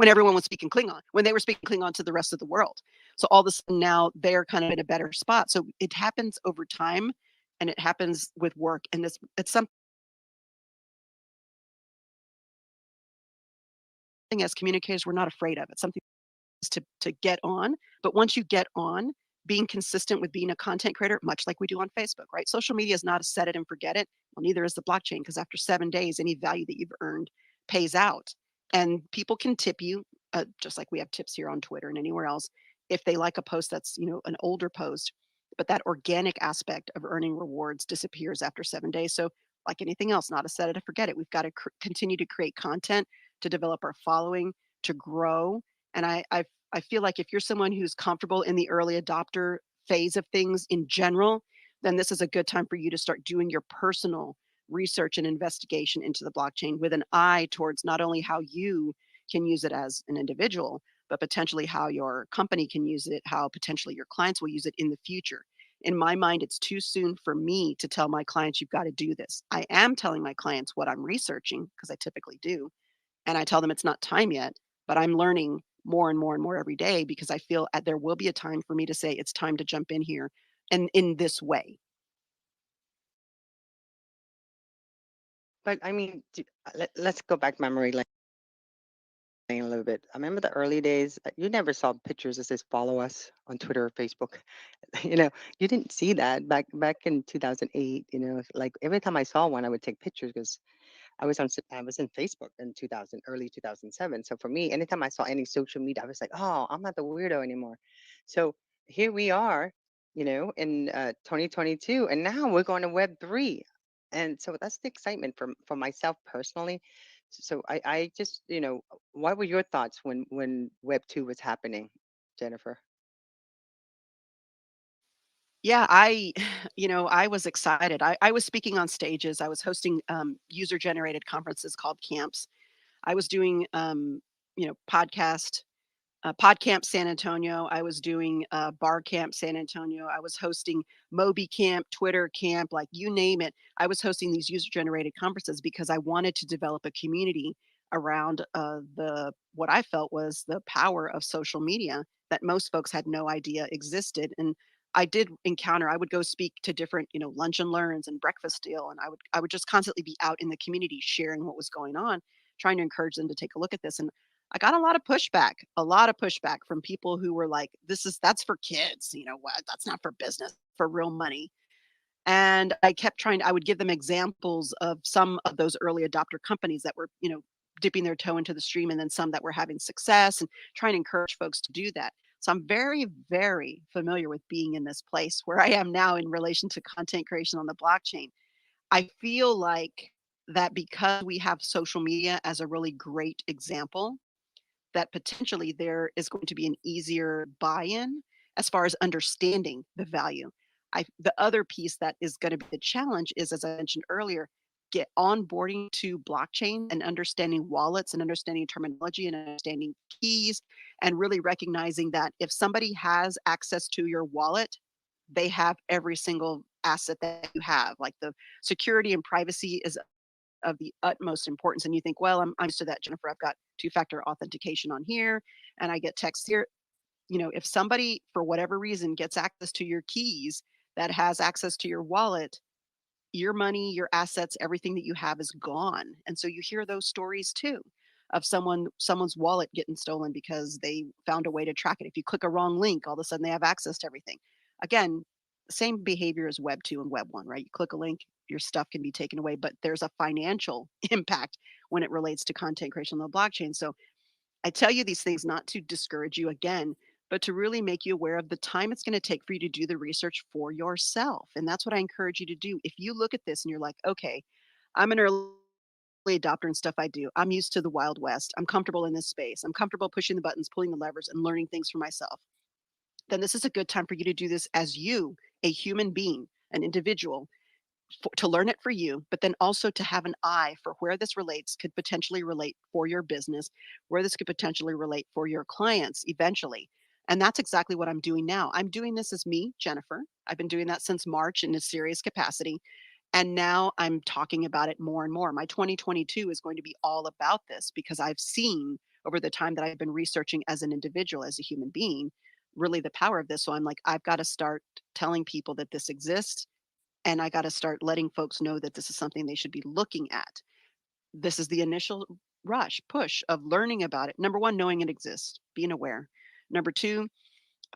everyone was speaking Klingon, when they were speaking Klingon to the rest of the world. So all of a sudden now they're kind of in a better spot. So it happens over time, and it happens with work, and it's something as communicators we're not afraid of. It's something to get on. But once you get on, being consistent with being a content creator, much like we do on Facebook, right? Social media is not a set it and forget it. Well, neither is the blockchain, because after 7 days, any value that you've earned pays out. And people can tip you, just like we have tips here on Twitter and anywhere else, if they like a post that's, an older post. But that organic aspect of earning rewards disappears after 7 days. So, like anything else, not a set it and forget it. We've got to continue to create content, to develop our following, to grow. And I feel like if you're someone who's comfortable in the early adopter phase of things in general, then this is a good time for you to start doing your personal research and investigation into the blockchain with an eye towards not only how you can use it as an individual, but potentially how your company can use it, how potentially your clients will use it in the future. In my mind, it's too soon for me to tell my clients, you've got to do this. I am telling my clients what I'm researching, because I typically do, and I tell them it's not time yet, but I'm learning more and more and more every day, because I feel there will be a time for me to say it's time to jump in here and in this way. But I mean, let's go back memory lane a little bit. I remember the early days. You never saw pictures that says "follow us" on Twitter or Facebook. you know, you didn't see that back in 2008. Like every time I saw one, I would take pictures because I was in Facebook in 2000, early 2007. So for me, anytime I saw any social media, I was like, oh, I'm not the weirdo anymore. So here we are, in 2022, and now we're going to Web 3, and so that's the excitement for myself personally. So I just, what were your thoughts when Web 2 was happening, Jennifer? Yeah, I was excited. I was speaking on stages. I was hosting user generated conferences called camps. I was doing, podcast PodCamp San Antonio. I was doing Bar Camp San Antonio. I was hosting Moby Camp, Twitter Camp, like you name it. I was hosting these user generated conferences because I wanted to develop a community around the what I felt was the power of social media that most folks had no idea existed. And I did encounter. I would go speak to different, lunch and learns and breakfast deal, and I would just constantly be out in the community sharing what was going on, trying to encourage them to take a look at this. And I got a lot of pushback from people who were like, that's for kids, what? That's not for business, for real money. And I would give them examples of some of those early adopter companies that were, dipping their toe into the stream, and then some that were having success, and trying to encourage folks to do that. So I'm very, very familiar with being in this place where I am now in relation to content creation on the blockchain. I feel like that because we have social media as a really great example, that potentially there is going to be an easier buy-in as far as understanding the value. The other piece that is going to be the challenge is, as I mentioned earlier, get onboarding to blockchain and understanding wallets and understanding terminology and understanding keys, and really recognizing that if somebody has access to your wallet, they have every single asset that you have. Like the security and privacy is of the utmost importance. And you think, well, I'm used to that, Jennifer. I've got two-factor authentication on here and I get text here. If somebody for whatever reason gets access to your keys, that has access to your wallet, your money, your assets, everything that you have is gone. And so you hear those stories too of someone's wallet getting stolen because they found a way to track it. If you click a wrong link, all of a sudden they have access to everything. Again, same behavior as Web 2 and Web 1, right? You click a link, your stuff can be taken away, but there's a financial impact when it relates to content creation on the blockchain. So I tell you these things not to discourage you again, but to really make you aware of the time it's going to take for you to do the research for yourself. And that's what I encourage you to do. If you look at this and you're like, okay, I'm an early adopter and stuff I do. I'm used to the Wild West. I'm comfortable in this space. I'm comfortable pushing the buttons, pulling the levers, and learning things for myself. Then this is a good time for you to do this as you, a human being, an individual, to learn it for you, but then also to have an eye for where this relates, could potentially relate for your business, where this could potentially relate for your clients eventually. And that's exactly what I'm doing now. I'm doing this as me, Jennifer. I've been doing that since March in a serious capacity. And now I'm talking about it more and more. My 2022 is going to be all about this because I've seen over the time that I've been researching as an individual, as a human being, really the power of this. So I'm like, I've got to start telling people that this exists, and I got to start letting folks know that this is something they should be looking at. This is the initial push of learning about it. Number one, knowing it exists, being aware. Number two,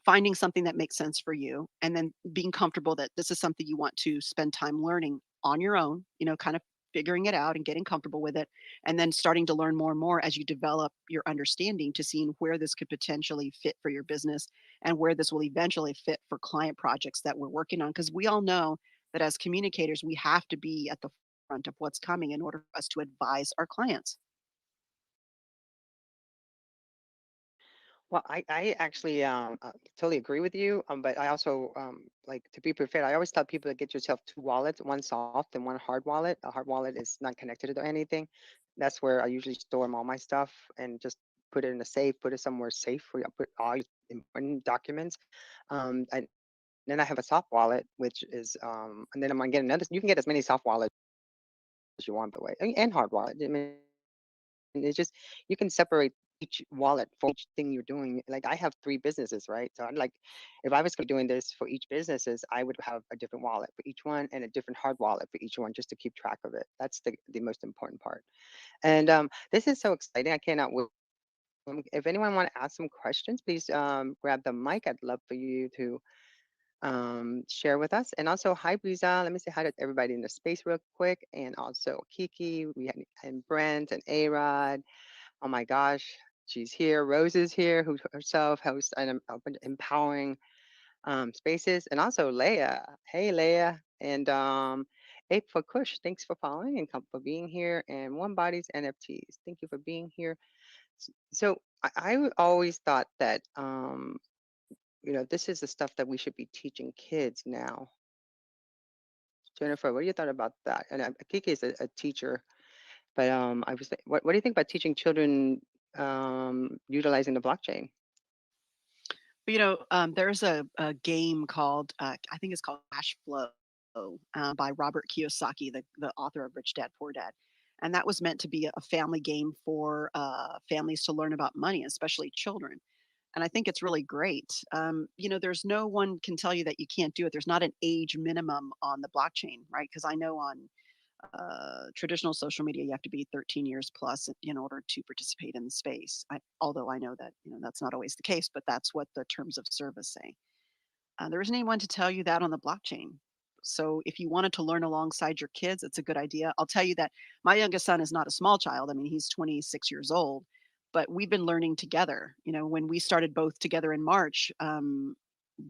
finding something that makes sense for you, and then being comfortable that this is something you want to spend time learning on your own, kind of figuring it out and getting comfortable with it, and then starting to learn more and more as you develop your understanding to seeing where this could potentially fit for your business and where this will eventually fit for client projects that we're working on, because we all know that as communicators we have to be at the front of what's coming in order for us to advise our clients. Well, I actually totally agree with you. But I also like to be prepared. I always tell people to get yourself two wallets, one soft and one hard wallet. A hard wallet is not connected to anything. That's where I usually store all my stuff and just put it in a safe, put it somewhere safe where I put all your important documents. And then I have a soft wallet, which is and then I'm gonna get another. You can get as many soft wallets as you want, by the way, and hard wallet. I mean, it's just you can separate each wallet for each thing you're doing. Like I have three businesses, right? So I'm like, if I was doing this for each businesses, I would have a different wallet for each one and a different hard wallet for each one, just to keep track of it. That's the most important part. And this is so exciting. I cannot wait. If anyone want to ask some questions, please grab the mic. I'd love for you to share with us. And also, hi, Briza. Let me say hi to everybody in the space real quick. And also, Kiki, we had and Brent and A-Rod. Oh my gosh, she's here. Rose is here, who herself hosts an empowering spaces. And also, Leah. Hey, Leah. And Ape for Kush, thanks for following and for being here. And One Bodies NFTs, thank you for being here. So I always thought that this is the stuff that we should be teaching kids now. Jennifer, what do you thought about that? And Kiki is a teacher, but I was what do you think about teaching children utilizing the blockchain? There's a game called, I think it's called Cash Flow, by Robert Kiyosaki, the author of Rich Dad Poor Dad. And that was meant to be a family game for families to learn about money, especially children. And I think it's really great. There's no one can tell you that you can't do it. There's not an age minimum on the blockchain, right? Because I know on traditional social media, you have to be 13 years plus in order to participate in the space. Although I know that that's not always the case, but that's what the terms of service say. There isn't anyone to tell you that on the blockchain. So if you wanted to learn alongside your kids, it's a good idea. I'll tell you that my youngest son is not a small child. I mean, he's 26 years old, but we've been learning together. When we started both together in March,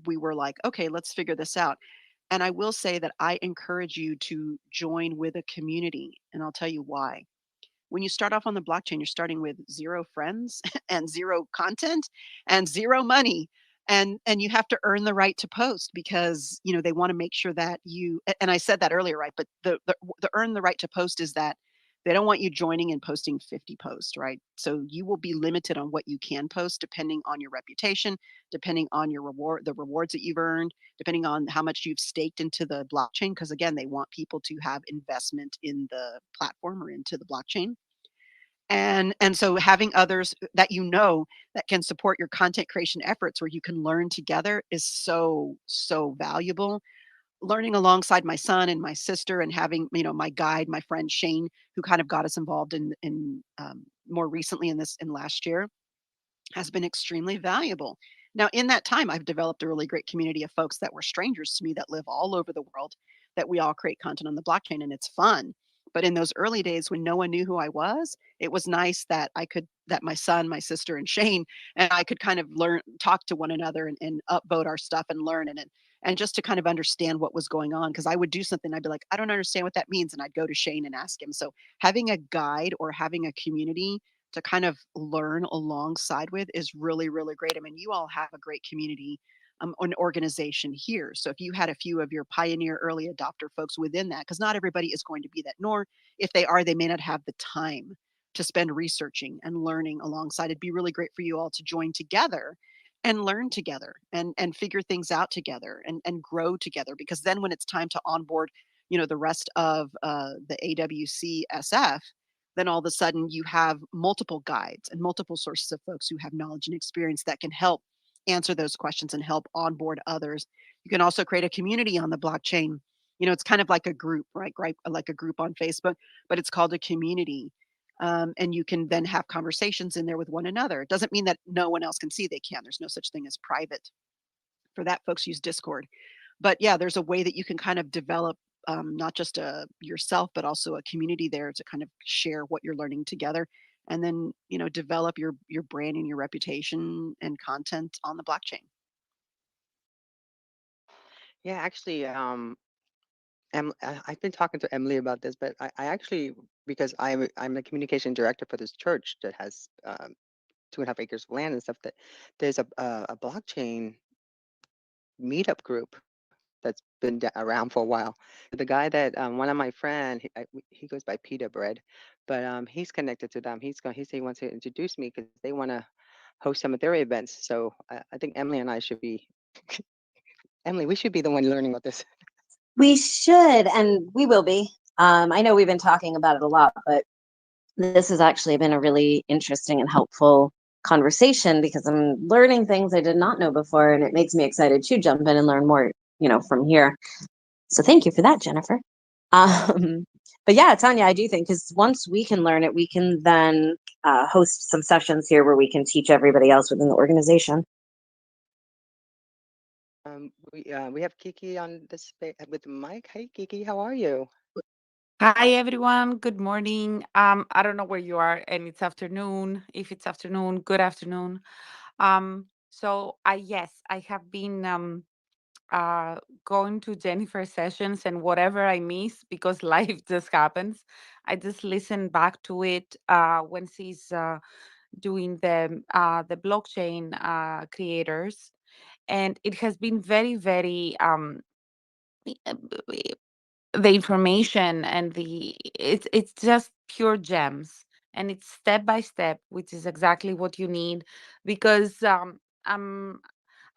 we were like, okay, let's figure this out. And I will say that I encourage you to join with a community, and I'll tell you why. When you start off on the blockchain, you're starting with 0 friends and 0 content and 0 money. And you have to earn the right to post because, they wanna make sure that and I said that earlier, right? But the earn the right to post is that They don't want you joining and posting 50 posts, right? So you will be limited on what you can post depending on your reputation, depending on your reward, the rewards that you've earned, depending on how much you've staked into the blockchain. Because again, they want people to have investment in the platform or into the blockchain. And so having others that you know that can support your content creation efforts where you can learn together is so, so valuable. Learning alongside my son and my sister and having, my guide, my friend Shane, who kind of got us involved in more recently in last year, has been extremely valuable. Now, in that time, I've developed a really great community of folks that were strangers to me that live all over the world, that we all create content on the blockchain, and it's fun. But in those early days when no one knew who I was, it was nice that that my son, my sister, and Shane and I could kind of talk to one another and upvote our stuff and learn and just to kind of understand what was going on. Because I would do something, I'd be like, I don't understand what that means. And I'd go to Shane and ask him. So having a guide or having a community to kind of learn alongside with is really, really great. I mean, you all have a great community, an organization here. So if you had a few of your pioneer early adopter folks within that, because not everybody is going to be that, nor if they are, they may not have the time to spend researching and learning alongside. It'd be really great for you all to join together and learn together and figure things out together and grow together. Because then when it's time to onboard, the rest of the AWCSF, then all of a sudden you have multiple guides and multiple sources of folks who have knowledge and experience that can help answer those questions and help onboard others. You can also create a community on the blockchain. It's kind of like a group, right? Right, like a group on Facebook, but it's called a community. And you can then have conversations in there with one another. It doesn't mean that no one else can see. They can. There's no such thing as private. For that, folks use Discord. But yeah, there's a way that you can kind of develop not just yourself, but also a community there to kind of share what you're learning together, and then develop your brand and your reputation and content on the blockchain. Yeah, actually, I've been talking to Emily about this, but I actually, because I'm a communication director for this church that has 2.5 acres of land and stuff, that there's a blockchain meetup group that's been around for a while. The guy that one of my friend, he goes by Pita Bread, but he's connected to them. He said he wants to introduce me because they want to host some of their events. So I think Emily and I should be Emily. We should be the one learning about this. We should, and we will be. I know we've been talking about it a lot, but this has actually been a really interesting and helpful conversation because I'm learning things I did not know before, and it makes me excited to jump in and learn more, from here. So thank you for that, Jennifer. Um, but yeah, Tanya, I do think because once we can learn it, we can then host some sessions here where we can teach everybody else within the organization. We have Kiki on this with Mike. Hey, Kiki, how are you? Hi everyone, good morning. I don't know where you are, and it's afternoon. If it's afternoon, good afternoon. So I yes, I have been uh going to Jennifer's sessions, and whatever I miss because life just happens, I just listen back to it when she's doing the blockchain creators, and it has been very, very the information and it's just pure gems, and it's step by step, which is exactly what you need. Because i'm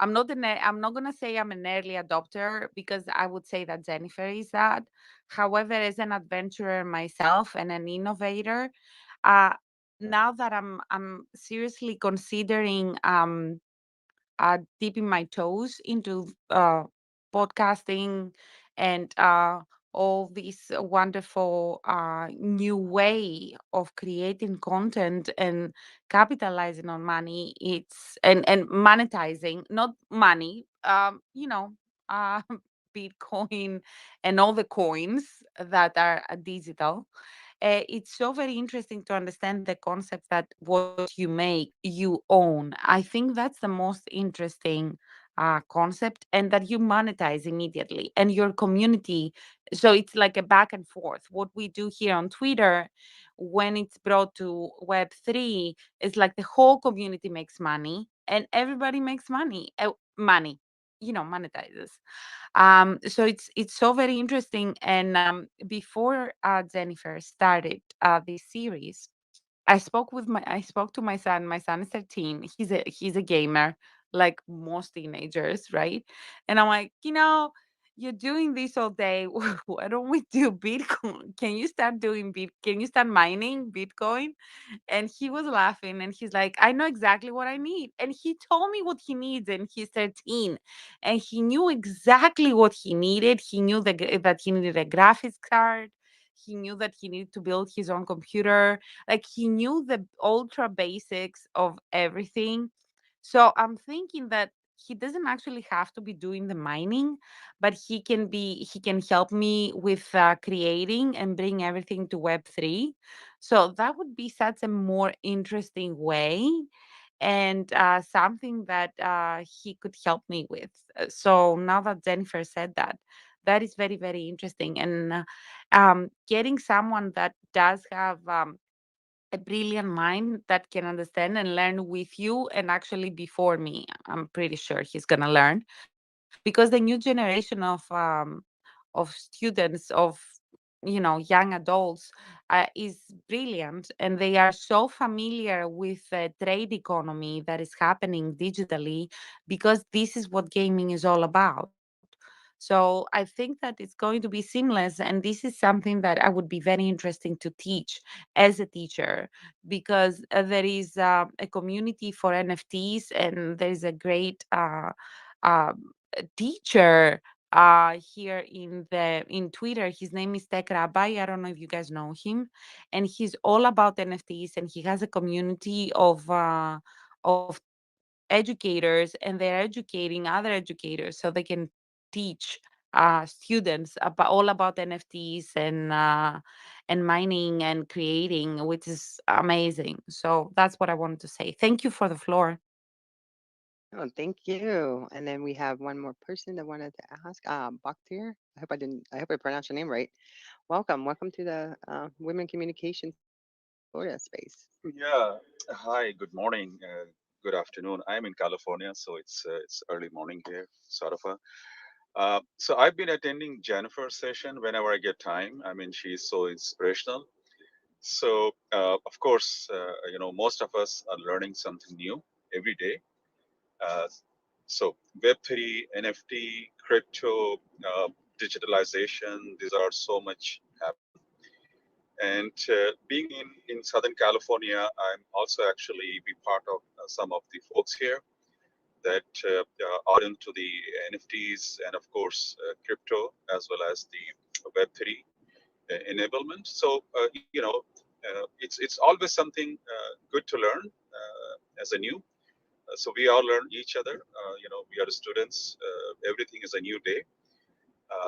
I'm not going to say I'm an early adopter, because I would say that Jennifer is that. However, as an adventurer myself and an innovator, uh now that I'm seriously considering dipping my toes into podcasting and all this wonderful new way of creating content and capitalizing on money. It's and monetizing, not money, uh, Bitcoin and all the coins that are digital. It's so very interesting to understand the concept that what you make, you own. I think that's the most interesting concept, and that you monetize immediately, and your community. So it's like a back and forth. What we do here on Twitter, when it's brought to Web3, is like the whole community makes money and everybody makes money. Money. monetizes. So it's so very interesting. And before Jennifer started this series, I spoke to my son. My son is 13. He's a gamer, like most teenagers, right? And I'm like, you're doing this all day. Why don't we do Bitcoin? Can you start mining Bitcoin? And he was laughing and he's like, I know exactly what I need. And he told me what he needs, and he's 13. And he knew exactly what he needed. He knew that he needed a graphics card. He knew that he needed to build his own computer. Like, he knew the ultra basics of everything. So I'm thinking that he doesn't actually have to be doing the mining, but he can help me with creating and bring everything to Web3. So that would be such a more interesting way, and something that he could help me with. So now that Jennifer said that, that is very, very interesting. And getting someone that does have a brilliant mind that can understand and learn with you and actually before me, I'm pretty sure he's going to learn, because the new generation of students, of young adults, is brilliant, and they are so familiar with the trade economy that is happening digitally, because this is what gaming is all about. So I think that it's going to be seamless, and this is something that I would be very interesting to teach as a teacher, because there is a community for NFTs, and there is a great uh, teacher here in Twitter. His name is Tech Rabbi. I don't know if you guys know him, and he's all about NFTs, and he has a community of educators, and they're educating other educators so they can teach students about all about NFTs and mining and creating, which is amazing. So that's what I wanted to say. Thank you for the floor. Oh, thank you. And then we have one more person that wanted to ask. Bakhtir. I hope I pronounced your name right. Welcome to the Women Communications Florida space. Yeah. Hi. Good morning. Good afternoon. I'm in California, so it's early morning here, sort of. So I've been attending Jennifer's session whenever I get time. I mean, she's so inspirational. So of course, most of us are learning something new every day. Uh, so Web3, NFT, crypto, digitalization, these are so much happening. And being in Southern California, I'm also actually be part of some of the folks here that are into the NFTs and of course crypto as well as the Web3 enablement. So it's always something good to learn as a new. So we all learn each other. We are students. Everything is a new day.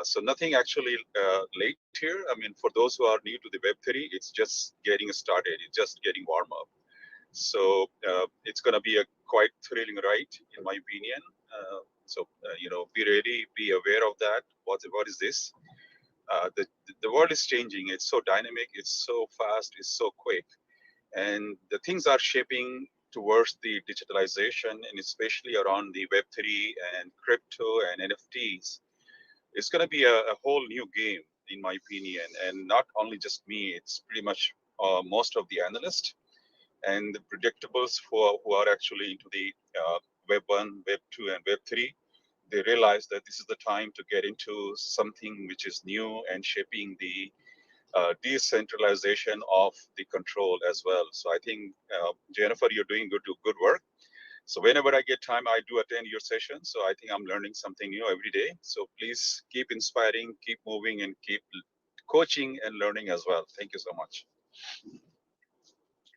So nothing actually late here. I mean, for those who are new to the Web3, it's just getting started. It's just getting warm up. So it's going to be a quite thrilling ride, in my opinion. Be ready, be aware of that. What is this? The world is changing. It's so dynamic. It's so fast. It's so quick, and the things are shaping towards the digitalization, and especially around the Web3 and crypto and NFTs. It's going to be a whole new game, in my opinion, and not only just me. It's pretty much most of the analysts and the predictables who are actually into the Web 1, Web 2, and Web 3. They realize that this is the time to get into something which is new and shaping the decentralization of the control as well. So I think, Jennifer, you're doing good work. So whenever I get time, I do attend your session. So I think I'm learning something new every day. So please keep inspiring, keep moving, and keep coaching and learning as well. Thank you so much.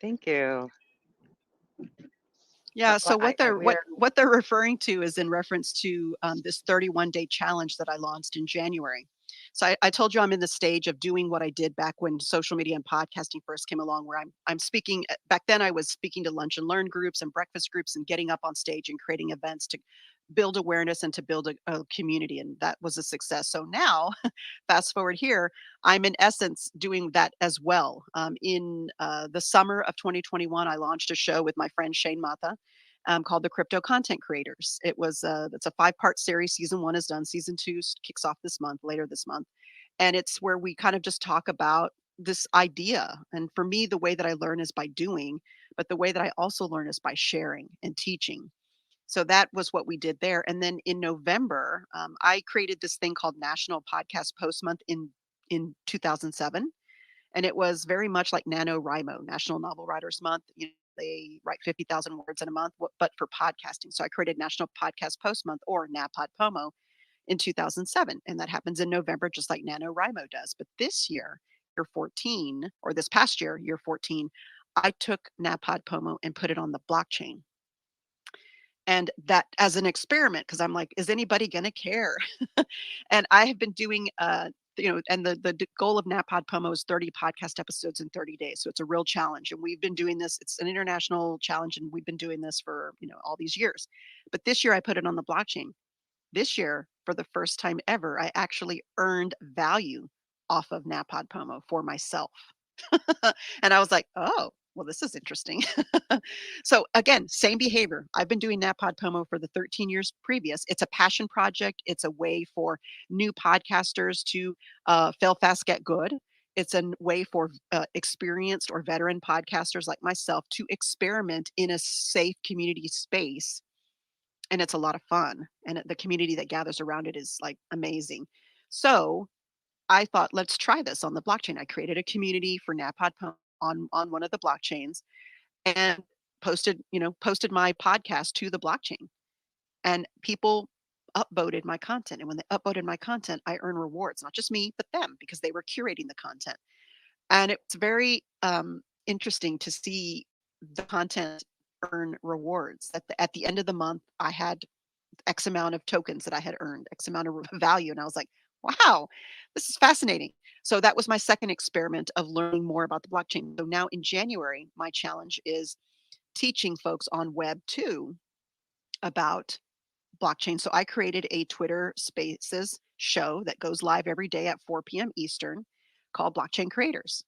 Thank you. Yeah, so what they're We are. what they're referring to is in reference to this 31-day challenge that I launched in January. So I told you I'm in the stage of doing what I did back when social media and podcasting first came along, where I'm speaking. Back then, I was speaking to lunch and learn groups and breakfast groups and getting up on stage and creating events to build awareness and to build a community, and that was a success. So now, fast forward here, I'm in essence doing that as well. In the summer of 2021, I launched a show with my friend Shane Mata, called the Crypto Content Creators. It's a 5-part series. Season 1 is done. Season 2 kicks off later this month, and it's where we kind of just talk about this idea. And for me, the way that I learn is by doing, but the way that I also learn is by sharing and teaching. So that was what we did there. And then in November, I created this thing called National Podcast Post Month in 2007, and it was very much like NaNoWriMo, National Novel Writers Month. They write 50,000 words in a month, but for podcasting. So I created National Podcast Post Month, or NaPodPoMo, in 2007, and that happens in November, just like NaNoWriMo does. But this year 14, or this past year 14, I took NaPodPoMo and put it on the blockchain. And that as an experiment, because I'm like, is anybody going to care? And I have been doing, and the goal of NaPodPoMo is 30 podcast episodes in 30 days. So it's a real challenge. And we've been doing this. It's an international challenge. And we've been doing this for, all these years. But this year I put it on the blockchain. This year, for the first time ever, I actually earned value off of NaPodPoMo for myself. And I was like, oh, well, this is interesting. So again, same behavior. I've been doing NaPodPoMo for the 13 years previous. It's a passion project. It's a way for new podcasters to fail fast, get good. It's a way for experienced or veteran podcasters like myself to experiment in a safe community space. And it's a lot of fun. And the community that gathers around it is like amazing. So I thought, let's try this on the blockchain. I created a community for NaPodPoMo on one of the blockchains, and posted my podcast to the blockchain, and people upvoted my content. And when they upvoted my content, I earn rewards, not just me, but them, because they were curating the content. And it's very interesting to see the content earn rewards. At the end of the month, I had X amount of tokens that I had earned, X amount of value. And I was like, wow, this is fascinating. So that was my second experiment of learning more about the blockchain. So now in January, my challenge is teaching folks on Web 2 about blockchain. So I created a Twitter Spaces show that goes live every day at 4 p.m. Eastern, called Blockchain Creators.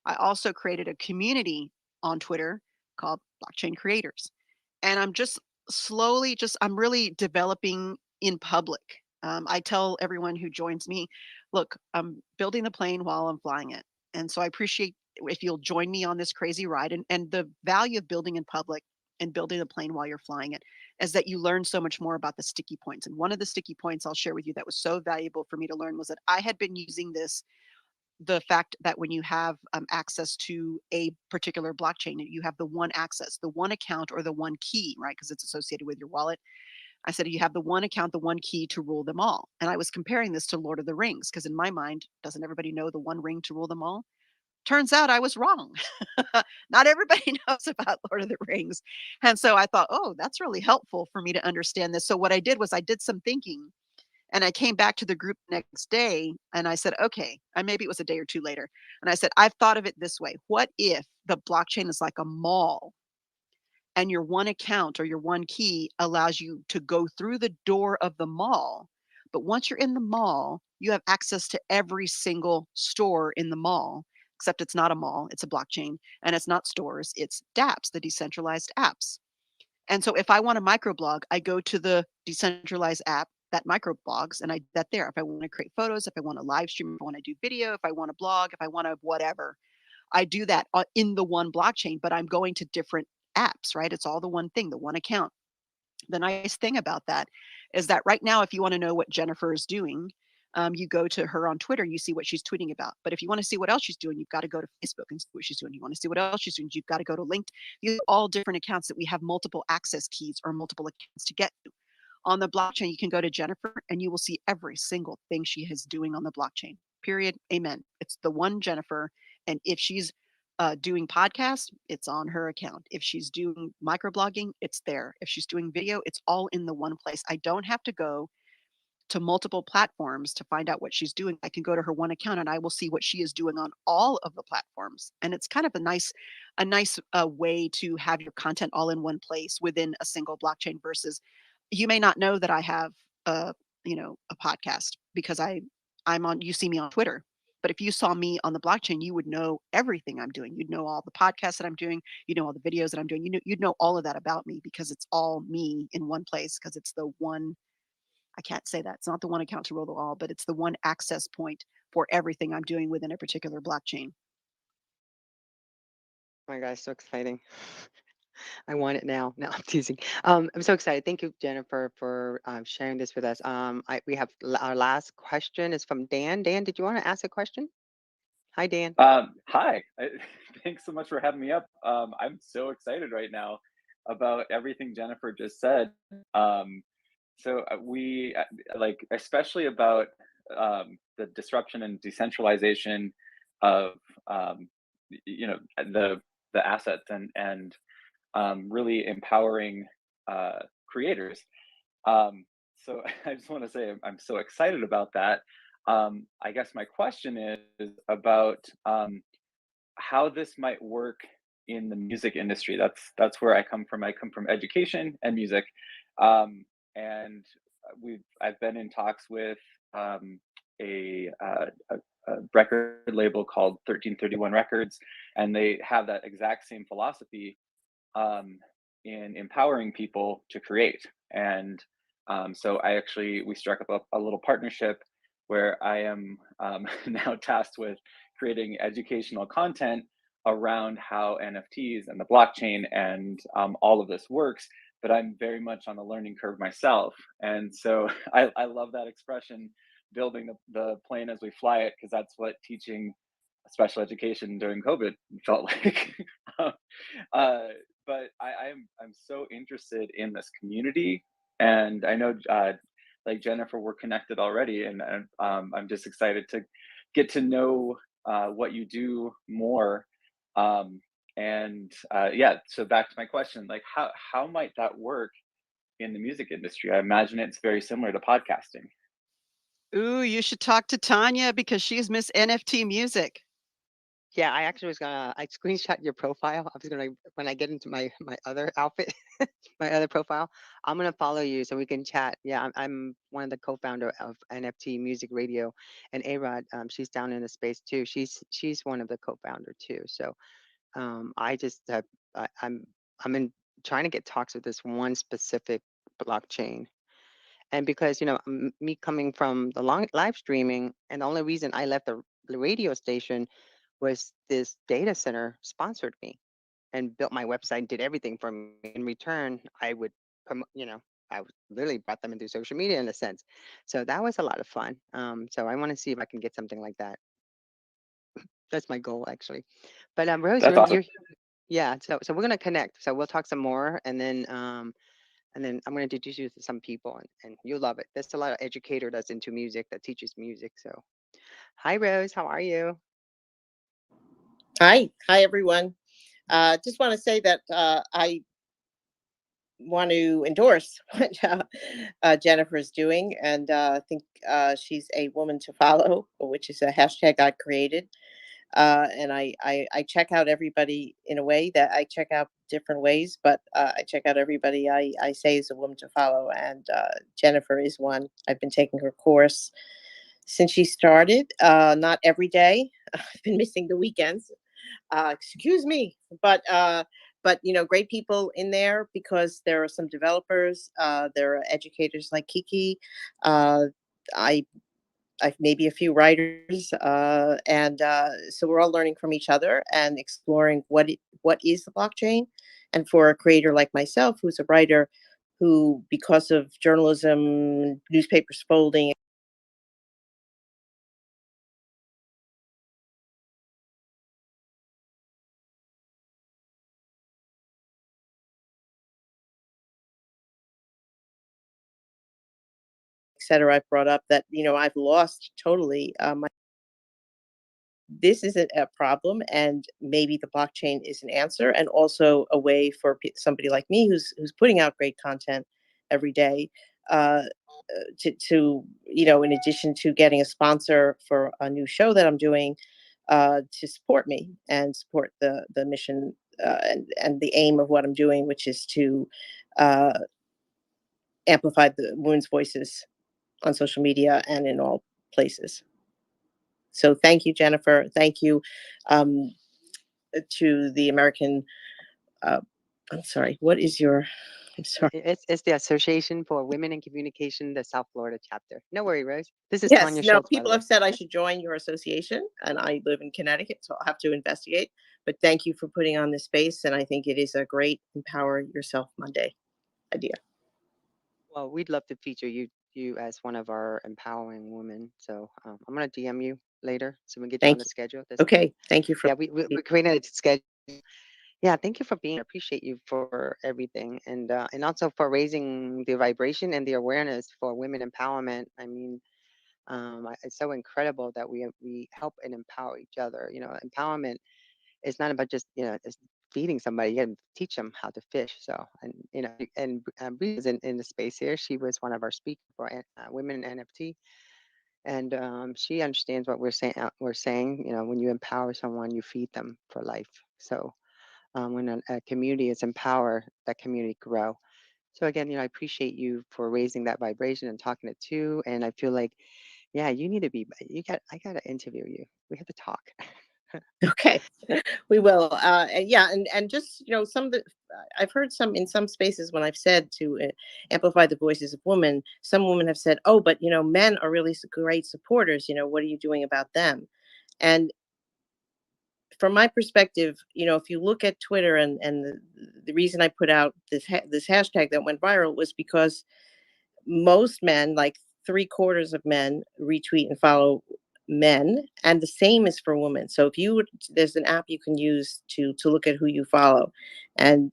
I also created a community on Twitter called Blockchain Creators. And I'm really developing in public. I tell everyone who joins me, look, I'm building the plane while I'm flying it. And so I appreciate if you'll join me on this crazy ride. And the value of building in public and building the plane while you're flying it is that you learn so much more about the sticky points. And one of the sticky points I'll share with you that was so valuable for me to learn was that I had been using the fact that when you have access to a particular blockchain, you have the one access, the one account, or the one key, right? Because it's associated with your wallet. I said, you have the one account, the one key to rule them all. And I was comparing this to Lord of the Rings, because in my mind, doesn't everybody know the one ring to rule them all? Turns out I was wrong. Not everybody knows about Lord of the Rings. And so I thought, oh, that's really helpful for me to understand this. So what I did was I did some thinking, and I came back to the group next day and I said, okay, and maybe it was a day or two later. And I said, I've thought of it this way. What if the blockchain is like a mall, and your one account or your one key allows you to go through the door of the mall? But once you're in the mall, you have access to every single store in the mall, except it's not a mall, it's a blockchain, and it's not stores, it's dApps, the decentralized apps. And so if I want to microblog, I go to the decentralized app that microblogs, and I do that there. If I want to create photos, if I want to live stream, if I want to do video, if I want to blog, if I want to whatever, I do that in the one blockchain, but I'm going to different apps, right? It's all the one thing, the one account. The nice thing about that is that right now, if you want to know what Jennifer is doing, you go to her on Twitter, you see what she's tweeting about. But if you want to see what else she's doing, you've got to go to Facebook and see what she's doing. You want to see what else she's doing, you've got to go to LinkedIn. These are all different accounts that we have multiple access keys or multiple accounts to get to. On the blockchain, you can go to Jennifer and you will see every single thing she is doing on the blockchain. Period. Amen. It's the one Jennifer. And if she's doing podcasts, it's on her account. If she's doing microblogging, it's there. If she's doing video, it's all in the one place. I don't have to go to multiple platforms to find out what she's doing. I can go to her one account and I will see what she is doing on all of the platforms. And it's kind of a nice way to have your content all in one place within a single blockchain, versus you may not know that I have a podcast because I'm on, you see me on Twitter. But if you saw me on the blockchain, you would know everything I'm doing. You'd know all the podcasts that I'm doing. You'd know all the videos that I'm doing. You'd know all of that about me because it's all me in one place because it's the one. I can't say that. It's not the one account to rule them all, but it's the one access point for everything I'm doing within a particular blockchain. Oh my gosh, so exciting. I want it now. No, I'm teasing. I'm so excited. Thank you, Jennifer, for sharing this with us. We have our last question is from Dan. Dan, did you want to ask a question? Hi, Dan. Hi. Thanks so much for having me up. I'm so excited right now about everything Jennifer just said. So we like, especially about the disruption and decentralization of you know the assets and really empowering creators. So I just want to say I'm so excited about that. I guess my question is about how this might work in the music industry. That's where I come from. I come from education and music, and I've been in talks with a record label called 1331 Records, and they have that exact same philosophy um, in empowering people to create. And so we struck up a little partnership where I am now tasked with creating educational content around how NFTs and the blockchain and all of this works. But I'm very much on the learning curve myself. And so I love that expression, building the plane as we fly it, because that's what teaching special education during COVID felt like. uh, but I'm so interested in this community, and I know like Jennifer, we're connected already, and I'm just excited to get to know what you do more. Um, and yeah, so back to my question, like how might that work in the music industry? I imagine it's very similar to podcasting. Ooh, you should talk to Tanya because she's Miss NFT Music. Yeah, I actually was gonna. I screenshot your profile. I was gonna when I get into my other outfit, my other profile. I'm gonna follow you so we can chat. Yeah, I'm one of the co-founder of NFT Music Radio, and A-Rod, she's down in the space too. She's one of the co-founder too. So I just have I'm in trying to get talks with this one specific blockchain. And because me coming from the long live streaming, and the only reason I left the radio station was this data center sponsored me and built my website and did everything for me. In return, I would promote, I literally brought them into social media in a sense. So that was a lot of fun. So I want to see if I can get something like that. That's my goal actually. But Rose, That's awesome. you're yeah. So we're gonna connect. So we'll talk some more, and then I'm gonna introduce you to some people, and you'll love it. There's a lot of educator that's into music that teaches music. So hi Rose, how are you? Hi everyone. Just want to say that I want to endorse what Jennifer is doing, and I think she's a woman to follow, which is a hashtag I created. And I check out everybody in a way that I check out different ways, but I check out everybody I say is a woman to follow, and Jennifer is one. I've been taking her course since she started. Not every day. I've been missing the weekends. Excuse me, but great people in there because there are some developers, there are educators like Kiki, uh, I I've maybe a few writers, and so we're all learning from each other and exploring what is the blockchain. And for a creator like myself, who's a writer, who because of journalism, newspapers folding, etc., I've brought up that I've lost totally my. This is a problem, and maybe the blockchain is an answer, and also a way for somebody like me who's putting out great content every day, uh, to in addition to getting a sponsor for a new show that I'm doing, to support me and support the mission, and the aim of what I'm doing, which is to uh, amplify the women's voices on social media and in all places. So thank you, Jennifer. Thank you to the American. Uh, I'm sorry. What is your? I'm sorry. It's the Association for Women in Communication, the South Florida chapter. No worry, Rose. This is Yes, Tanya no, Schultz, by people the way. have said I should join your association, and I live in Connecticut, so I'll have to investigate. But thank you for putting on this space, and I think it is a great Empower Yourself Monday idea. Well, we'd love to feature you as one of our empowering women. So I'm gonna DM you later so we can get you on Thank the you. schedule. Okay, thank you for. Yeah, we created a schedule. Yeah, thank you for being. I appreciate you for everything, and also for raising the vibration and the awareness for women empowerment. I mean, it's so incredible that we help and empower each other. You know, empowerment is not about just just feeding somebody. You got to teach them how to fish. So, and Bree is in the space here. She was one of our speakers for Women in NFT, and she understands what we're saying. We're saying, when you empower someone, you feed them for life. So when a community is empowered, that community grow. So again, I appreciate you for raising that vibration and talking it too. And I feel like, yeah, you need to be. I gotta interview you. We have to talk. Okay, we will. And yeah, and just some of the I've heard some in some spaces when I've said to amplify the voices of women. Some women have said, "Oh, but men are really great supporters. What are you doing about them?" And from my perspective, if you look at Twitter and the reason I put out this hashtag that went viral was because most men, like 3/4 of men, retweet and follow men, and the same is for women. So there's an app you can use to look at who you follow, and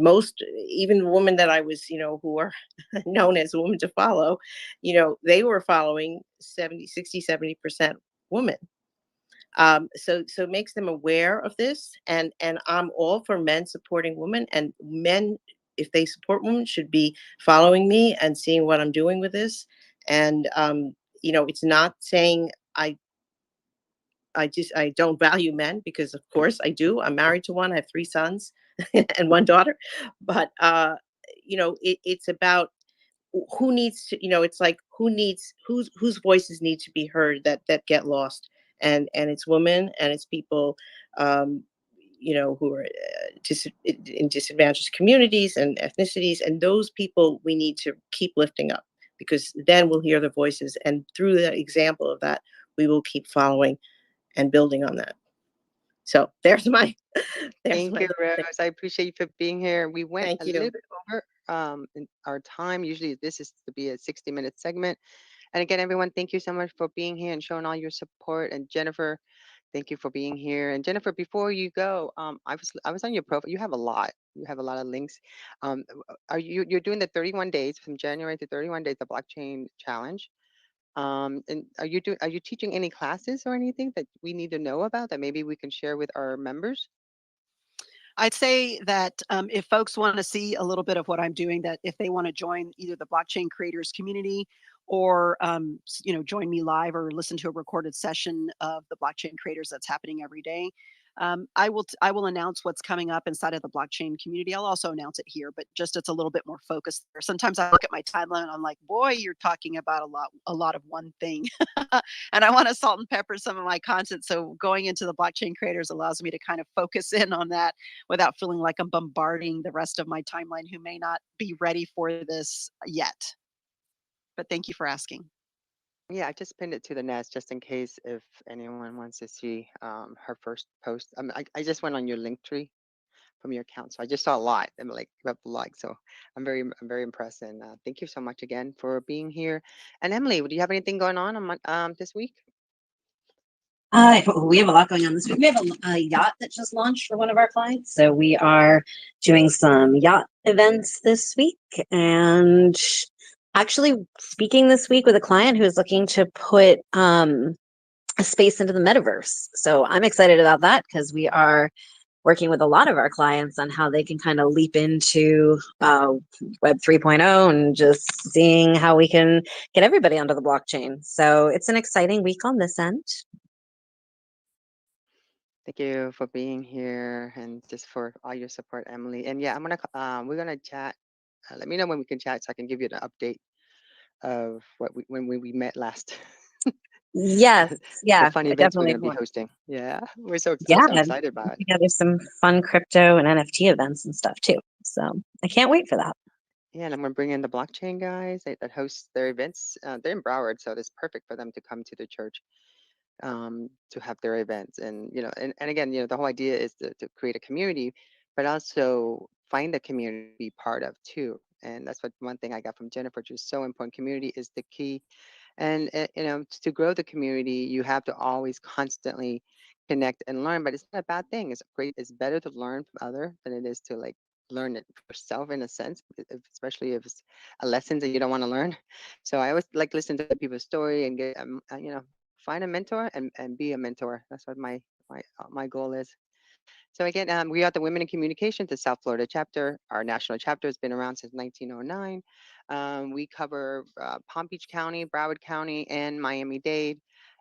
most, even women that I was, who are known as women to follow, they were following 70, 60, 70% women. So it makes them aware of this, and I'm all for men supporting women, and men, if they support women, should be following me and seeing what I'm doing with this. And it's not saying I don't value men, because of course I do. I'm married to one. I have 3 sons and 1 daughter. But it's about who needs to, it's like whose voices need to be heard that get lost. And it's women, and it's people um who are in disadvantaged communities and ethnicities, and those people we need to keep lifting up, because then we'll hear the voices, and through the example of that, we will keep following and building on that. So there's my Thank you, Rose. thing. I appreciate you for being here. We went Thank a you. little bit over in our time. Usually, this is to be a 60-minute segment. And again, everyone, thank you so much for being here and showing all your support. And Jennifer, thank you for being here. And Jennifer, before you go, I was on your profile. You have a lot. You have a lot of links. You're doing the 31 days from January to 31 days, the blockchain challenge. And are you teaching any classes or anything that we need to know about that maybe we can share with our members? I'd say that if folks want to see a little bit of what I'm doing, that if they want to join either the blockchain creators community or join me live or listen to a recorded session of the blockchain creators that's happening every day, I will announce what's coming up inside of the blockchain community. I'll also announce it here, but just it's a little bit more focused there. Sometimes I look at my timeline and I'm like, boy, you're talking about a lot of one thing. And I want to salt and pepper some of my content. So going into the blockchain creators allows me to kind of focus in on that without feeling like I'm bombarding the rest of my timeline who may not be ready for this yet. But thank you for asking. Yeah, I just pinned it to the nest just in case if anyone wants to see her first post. I just went on your link tree from your account, so I just saw a lot. I'm like, you have a lot, so I'm very impressed. And thank you so much again for being here. And Emily, do you have anything going on this week? We have a lot going on this week. We have a yacht that just launched for one of our clients. So we are doing some yacht events this week, and actually speaking this week with a client who is looking to put a space into the metaverse. So I'm excited about that because we are working with a lot of our clients on how they can kind of leap into Web 3.0 and just seeing how we can get everybody onto the blockchain. So it's an exciting week on this end. Thank you for being here and just for all your support, Emily. And yeah, we're gonna chat. Let me know when we can chat so I can give you an update of when we met last. Yes, The yeah, fun I events we're definitely going to be want. hosting. Yeah, I'm Yeah, so and excited put about it. together some fun crypto and NFT events and stuff too. So I can't wait for that. Yeah, and I'm going to bring in the blockchain guys that host their events. They're in Broward, so it's perfect for them to come to the church to have their events. And and again, the whole idea is to create a community, but also find a community to be part of too. And that's what one thing I got from Jennifer, which is so important. Community is the key. And to grow the community, you have to always constantly connect and learn. But it's not a bad thing. It's great. It's better to learn from other than it is to like learn it for yourself in a sense, especially if it's a lesson that you don't want to learn. So I always like listen to other people's story and get find a mentor and be a mentor. That's what my goal is. So again, we are the Women in Communication, the South Florida chapter. Our national chapter has been around since 1909. We cover Palm Beach County, Broward County, and Miami-Dade.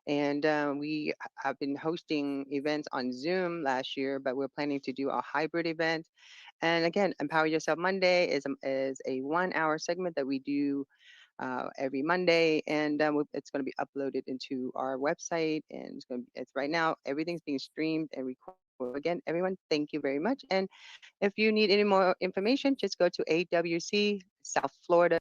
And we have been hosting events on Zoom last year, but we're planning to do a hybrid event. And again, Empower Yourself Monday is a 1 hour segment that we do every Monday, and it's going to be uploaded into our website. And it's right now everything's being streamed and recorded. Again, everyone, thank you very much. And if you need any more information, just go to AWC South Florida